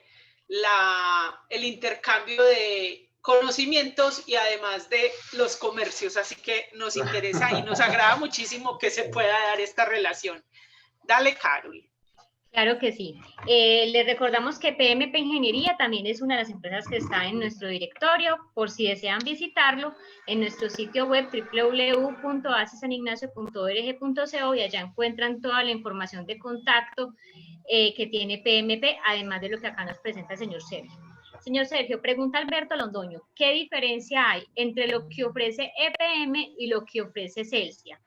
[SPEAKER 1] el intercambio de conocimientos y además de los comercios, así que nos interesa y nos agrada muchísimo que se pueda dar esta relación. Dale, Carol.
[SPEAKER 2] Claro que sí. Les recordamos que PMP Ingeniería también es una de las empresas que está en nuestro directorio, por si desean visitarlo, en nuestro sitio web www.asesanignacio.org.co, y allá encuentran toda la información de contacto que tiene PMP, además de lo que acá nos presenta el señor Sergio. Señor Sergio, pregunta Alberto Londoño, ¿qué diferencia hay entre lo que ofrece EPM y lo que ofrece Celsia?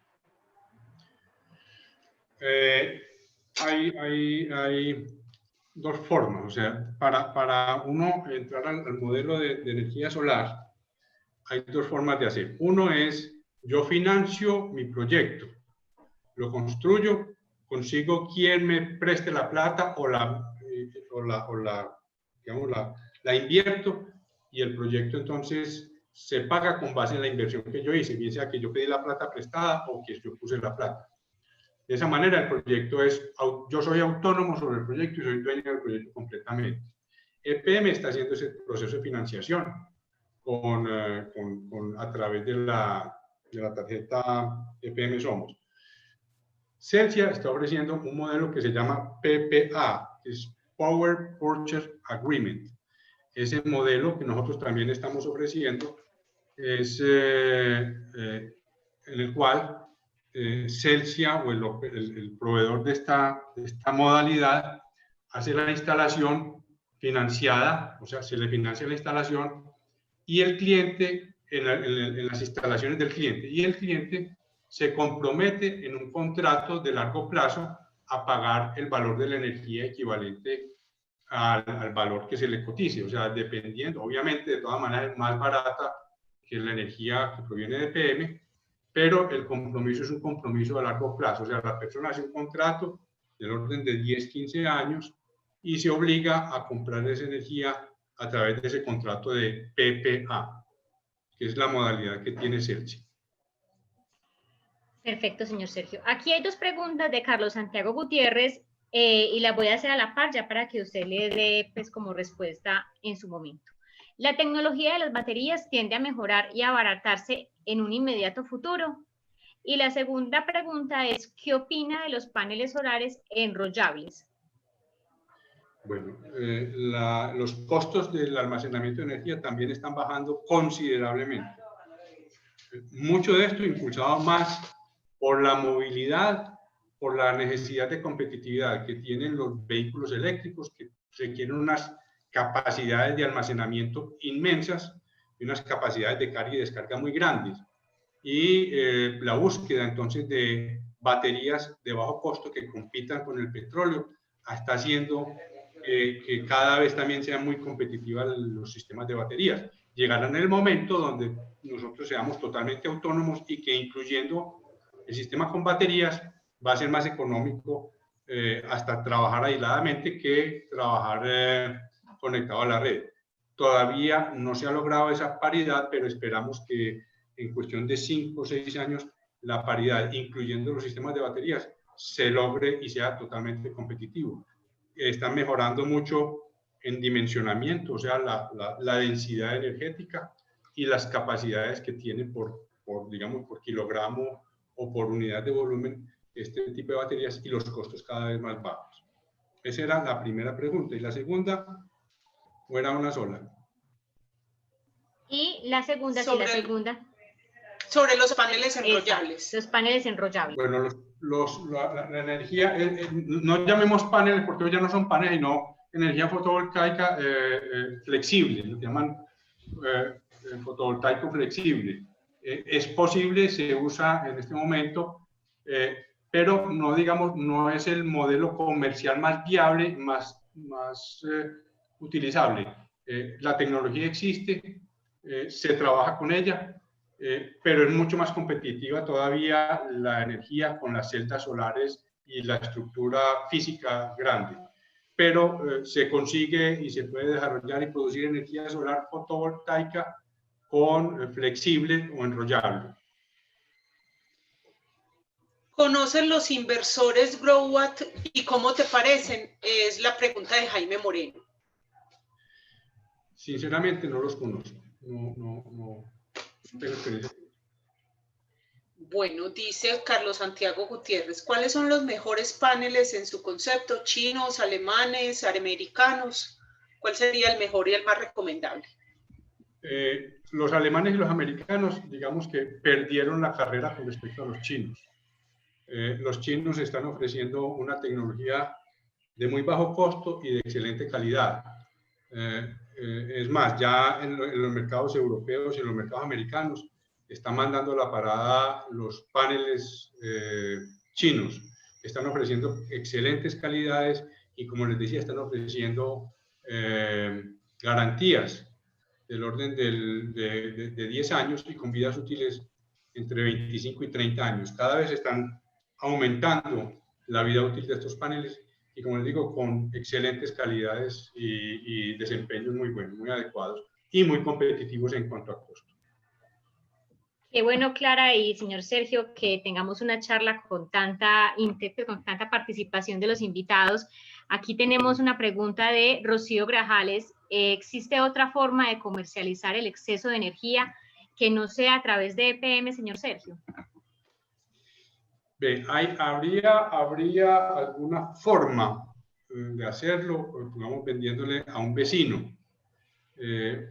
[SPEAKER 3] Hay dos formas, o sea, para uno entrar al modelo de energía solar, hay dos formas de hacer. Uno es, yo financio mi proyecto lo construyo, consigo quien me preste la plata digamos, la invierto, y el proyecto entonces se paga con base en la inversión que yo hice, bien sea que yo pedí la plata prestada o que yo puse la plata. De esa manera el proyecto yo soy autónomo sobre el proyecto y soy dueño del proyecto completamente. EPM está haciendo ese proceso de financiación a través de la tarjeta EPM Somos. Celsia está ofreciendo un modelo que se llama PPA, que es Power Purchase Agreement. Ese modelo que nosotros también estamos ofreciendo es en el cual Celsia o el proveedor de esta modalidad hace la instalación financiada, o sea, se le financia la instalación y el cliente, en las instalaciones del cliente, y el cliente se compromete en un contrato de largo plazo a pagar el valor de la energía equivalente al valor que se le cotice, o sea, dependiendo, obviamente, de todas maneras, es más barata que la energía que proviene de PM, pero el compromiso es un compromiso a largo plazo, o sea, la persona hace un contrato del orden de 10, 15 años y se obliga a comprar esa energía a través de ese contrato de PPA, que es la modalidad que tiene Celsia.
[SPEAKER 2] Perfecto, señor Sergio. Aquí hay dos preguntas de Carlos Santiago Gutiérrez y las voy a hacer a la par ya para que usted le dé pues como respuesta en su momento. ¿La tecnología de las baterías tiende a mejorar y a abaratarse en un inmediato futuro? Y la segunda pregunta es, ¿qué opina de los paneles solares enrollables?
[SPEAKER 3] Bueno, los costos del almacenamiento de energía también están bajando considerablemente. Mucho de esto impulsado más por la movilidad, por la necesidad de competitividad que tienen los vehículos eléctricos, que requieren unas capacidades de almacenamiento inmensas y unas capacidades de carga y descarga muy grandes. Y la búsqueda entonces de baterías de bajo costo que compitan con el petróleo está haciendo que cada vez también sean muy competitivas los sistemas de baterías. Llegarán el momento donde nosotros seamos totalmente autónomos y que incluyendo el sistema con baterías va a ser más económico hasta trabajar aisladamente que trabajar conectado a la red. Todavía no se ha logrado esa paridad, pero esperamos que en cuestión de 5 o 6 años la paridad, incluyendo los sistemas de baterías, se logre y sea totalmente competitivo. Están mejorando mucho en dimensionamiento, o sea, la densidad energética y las capacidades que tiene digamos, por kilogramo o por unidad de volumen este tipo de baterías y los costos cada vez más bajos. Esa era la primera pregunta. ¿Y la segunda? ¿O era una sola?
[SPEAKER 2] Y la segunda,
[SPEAKER 1] sobre,
[SPEAKER 2] sí, la segunda.
[SPEAKER 1] Sobre los paneles enrollables.
[SPEAKER 2] Los paneles enrollables.
[SPEAKER 3] Bueno, la energía, no llamemos paneles porque hoy ya no son paneles, sino energía fotovoltaica flexible, lo llaman fotovoltaico flexible. Es posible, se usa en este momento, pero no, digamos, no es el modelo comercial más viable, más utilizable. La tecnología existe, se trabaja con ella, pero es mucho más competitiva todavía la energía con las celdas solares y la estructura física grande. Pero se consigue y se puede desarrollar y producir energía solar fotovoltaica con flexible o enrollable.
[SPEAKER 1] ¿Conocen los inversores Growatt y cómo te parecen? Es la pregunta de Jaime Moreno.
[SPEAKER 3] Sinceramente no los conozco. No tengo experiencia.
[SPEAKER 1] Bueno, dice Carlos Santiago Gutiérrez, ¿cuáles son los mejores paneles en su concepto? ¿Chinos, alemanes, americanos? ¿Cuál sería el mejor y el más recomendable?
[SPEAKER 3] Los alemanes y los americanos, digamos que perdieron la carrera con respecto a los chinos. Los chinos están ofreciendo una tecnología de muy bajo costo y de excelente calidad. Es más, ya en los mercados europeos y en los mercados americanos están mandando la parada los paneles chinos. Están ofreciendo excelentes calidades y, como les decía, están ofreciendo garantías del orden de 10 años y con vidas útiles entre 25 y 30 años. Cada vez están aumentando la vida útil de estos paneles y, como les digo, con excelentes calidades y desempeños muy buenos, muy adecuados y muy competitivos en cuanto a costo.
[SPEAKER 2] Qué bueno, Clara y señor Sergio, que tengamos una charla con tanta participación de los invitados. Aquí tenemos una pregunta de Rocío Grajales. ¿Existe otra forma de comercializar el exceso de energía que no sea a través de EPM, señor Sergio?
[SPEAKER 3] Bien, habría alguna forma de hacerlo, digamos, vendiéndole a un vecino,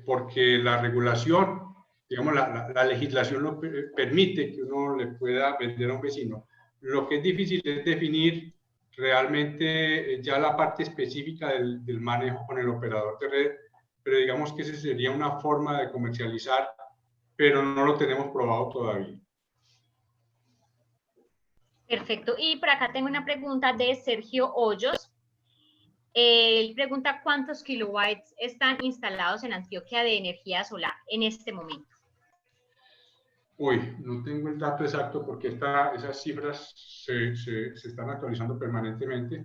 [SPEAKER 3] porque la regulación, digamos, la legislación lo permite que uno le pueda vender a un vecino. Lo que es difícil es definir realmente ya la parte específica del manejo con el operador de red, pero digamos que esa sería una forma de comercializar, pero no lo tenemos probado todavía.
[SPEAKER 2] Perfecto. Y por acá tengo una pregunta de Sergio Hoyos. Él pregunta cuántos kilowatts están instalados en Antioquia de energía solar en este momento.
[SPEAKER 3] Uy, no tengo el dato exacto porque esas cifras se están actualizando permanentemente,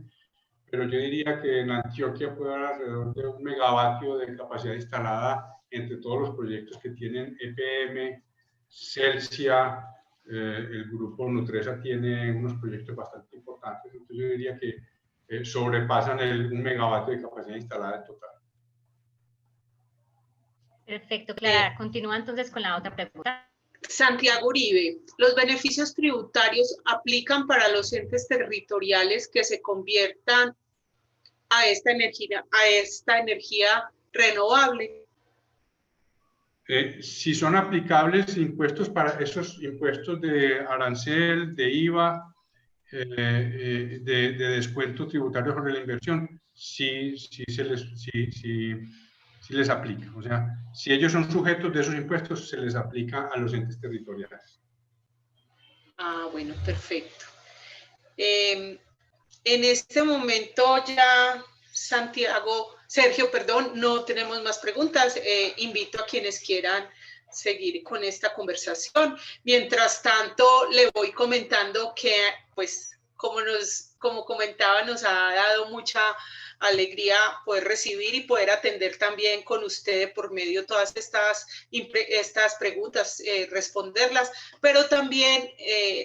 [SPEAKER 3] pero yo diría que en Antioquia puede haber alrededor de 1 megavatio de capacidad instalada entre todos los proyectos que tienen EPM, Celsia, el grupo Nutresa tiene unos proyectos bastante importantes, entonces yo diría que sobrepasan el 1 megavatio de capacidad instalada en total.
[SPEAKER 2] Perfecto, Clara. Continúa entonces con la otra pregunta.
[SPEAKER 1] Santiago Uribe, ¿los beneficios tributarios aplican para los entes territoriales que se conviertan a esta energía renovable?
[SPEAKER 3] Si son aplicables impuestos para esos impuestos de arancel, de IVA, de descuento tributario sobre la inversión, sí les aplica. O sea, si ellos son sujetos de esos impuestos, se les aplica a los entes territoriales.
[SPEAKER 1] Ah, bueno, perfecto. En este momento ya, Sergio, no tenemos más preguntas. Invito a quienes quieran seguir con esta conversación. Mientras tanto, le voy comentando que, pues, como comentaba, nos ha dado mucha alegría poder recibir y poder atender también con ustedes por medio de todas estas preguntas, responderlas, pero también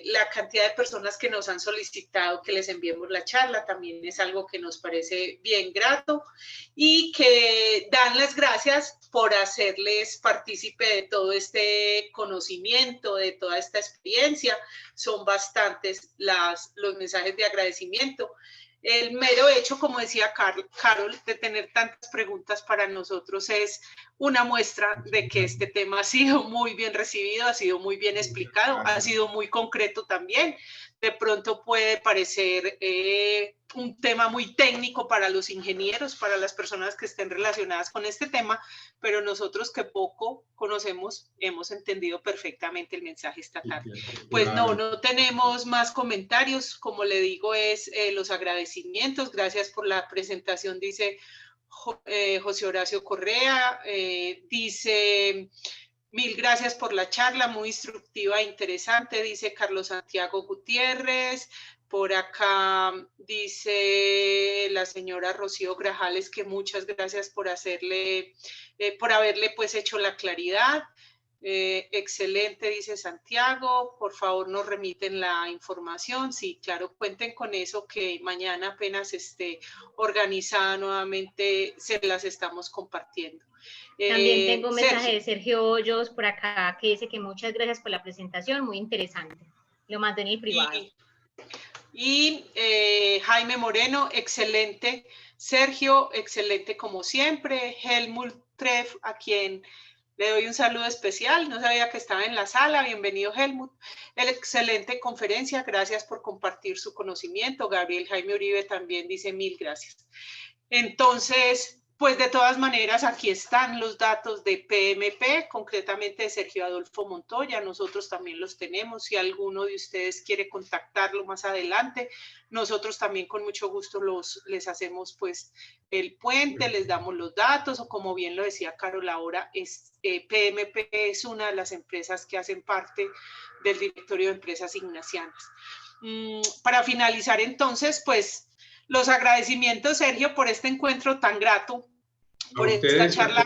[SPEAKER 1] la cantidad de personas que nos han solicitado que les enviemos la charla también es algo que nos parece bien grato y que dan las gracias por hacerles partícipe de todo este conocimiento, de toda esta experiencia. Son bastantes los mensajes de agradecimiento. El mero hecho, como decía Carol, de tener tantas preguntas para nosotros es una muestra de que este tema ha sido muy bien recibido, ha sido muy bien explicado, ha sido muy concreto también. De pronto puede parecer un tema muy técnico para los ingenieros, para las personas que estén relacionadas con este tema, pero nosotros que poco conocemos hemos entendido perfectamente el mensaje esta tarde. Pues no tenemos más comentarios. Como le digo, es los agradecimientos. Gracias por la presentación, dice José Horacio Correa. Dice... Mil gracias por la charla, muy instructiva e interesante, dice Carlos Santiago Gutiérrez. Por acá dice la señora Rocío Grajales que muchas gracias por haberle pues hecho la claridad. Excelente, dice Santiago. Por favor, nos remiten la información. Sí, claro, cuenten con eso, que mañana apenas esté organizada nuevamente, se las estamos compartiendo.
[SPEAKER 2] También tengo un mensaje de Sergio Hoyos por acá que dice que muchas gracias por la presentación, muy interesante. Lo mantení privado.
[SPEAKER 1] Y Jaime Moreno, excelente. Sergio, excelente como siempre. Helmut Treff, a quien le doy un saludo especial. No sabía que estaba en la sala. Bienvenido, Helmut. Excelente conferencia. Gracias por compartir su conocimiento. Gabriel Jaime Uribe también dice mil gracias. Entonces, pues de todas maneras, aquí están los datos de PMP, concretamente de Sergio Adolfo Montoya. Nosotros también los tenemos. Si alguno de ustedes quiere contactarlo más adelante, nosotros también con mucho gusto les hacemos pues el puente, les damos los datos, o como bien lo decía Carol ahora, PMP es una de las empresas que hacen parte del directorio de empresas ignacianas. Para finalizar entonces, pues los agradecimientos, Sergio, por este encuentro tan grato, por esta charla.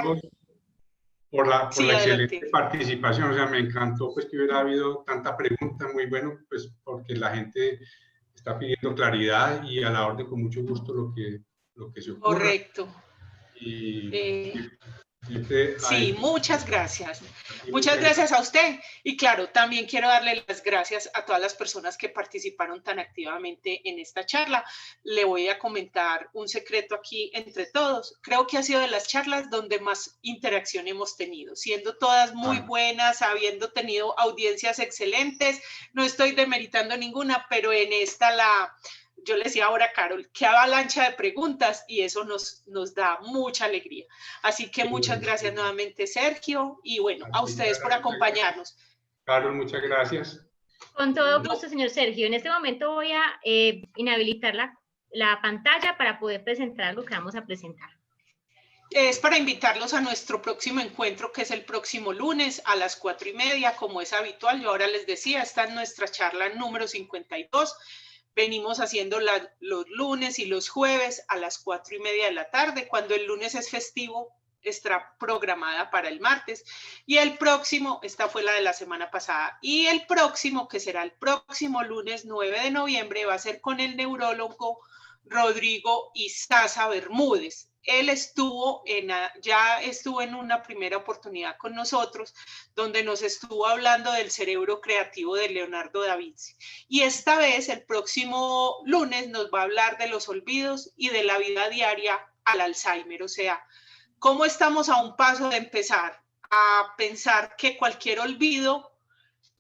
[SPEAKER 3] Por la
[SPEAKER 1] adelante.
[SPEAKER 3] Excelente participación, o sea, me encantó pues que hubiera habido tanta pregunta, muy bueno, pues porque la gente está pidiendo claridad y a la orden con mucho gusto lo que se ocurra.
[SPEAKER 1] Correcto. Sí, muchas gracias. Muchas gracias a usted. Y claro, también quiero darle las gracias a todas las personas que participaron tan activamente en esta charla. Le voy a comentar un secreto aquí entre todos. Creo que ha sido de las charlas donde más interacción hemos tenido, siendo todas muy buenas, habiendo tenido audiencias excelentes. No estoy demeritando ninguna, pero en esta yo le decía ahora a Carol, qué avalancha de preguntas y eso nos da mucha alegría. Así que muchas gracias nuevamente, Sergio, y bueno, a ustedes por acompañarnos.
[SPEAKER 3] Carol, muchas gracias.
[SPEAKER 2] Con todo gusto, señor Sergio. En este momento voy a inhabilitar la pantalla para poder presentar algo que vamos a presentar.
[SPEAKER 1] Es para invitarlos a nuestro próximo encuentro, que es el próximo lunes a las 4:30, como es habitual. Yo ahora les decía, está en nuestra charla número 52. Venimos haciendo los lunes y los jueves a las 4:30 de la tarde. Cuando el lunes es festivo, está programada para el martes. Y el próximo, esta fue la de la semana pasada. Y el próximo, que será el próximo lunes 9 de noviembre, va a ser con el neurólogo Rodrigo Izaza Bermúdez. Él ya estuvo en una primera oportunidad con nosotros, donde nos estuvo hablando del cerebro creativo de Leonardo da Vinci. Y esta vez, el próximo lunes, nos va a hablar de los olvidos y de la vida diaria al Alzheimer. O sea, cómo estamos a un paso de empezar a pensar que cualquier olvido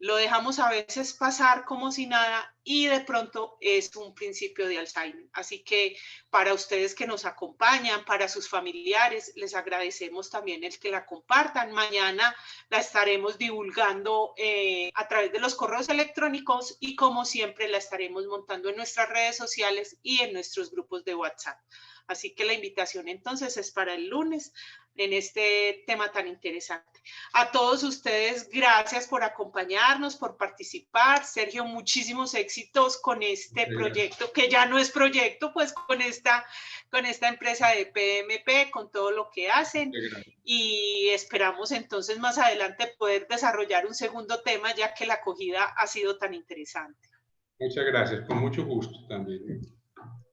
[SPEAKER 1] lo dejamos a veces pasar como si nada y de pronto es un principio de Alzheimer. Así que para ustedes que nos acompañan, para sus familiares, les agradecemos también el que la compartan. Mañana la estaremos divulgando a través de los correos electrónicos y como siempre la estaremos montando en nuestras redes sociales y en nuestros grupos de WhatsApp. Así que la invitación entonces es para el lunes en este tema tan interesante. A todos ustedes, gracias por acompañarnos, por participar. Sergio, muchísimos éxitos con este proyecto, que ya no es proyecto, pues con esta empresa de PMP, con todo lo que hacen. Y esperamos entonces más adelante poder desarrollar un segundo tema, ya que la acogida ha sido tan interesante.
[SPEAKER 3] Muchas gracias, con mucho gusto también.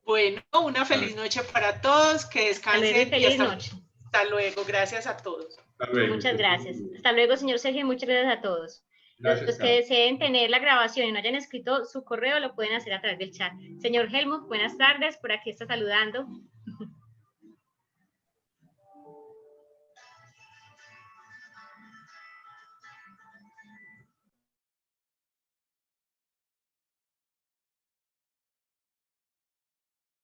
[SPEAKER 1] Bueno, una feliz noche para todos, que descansen.
[SPEAKER 2] Feliz noche.
[SPEAKER 1] Hasta luego, gracias a todos.
[SPEAKER 3] Hasta luego.
[SPEAKER 2] Muchas gracias. Hasta luego, señor Sergio, muchas gracias a todos. Los que deseen tener la grabación y no hayan escrito su correo, lo pueden hacer a través del chat. Señor Helmut, buenas tardes, por aquí está saludando.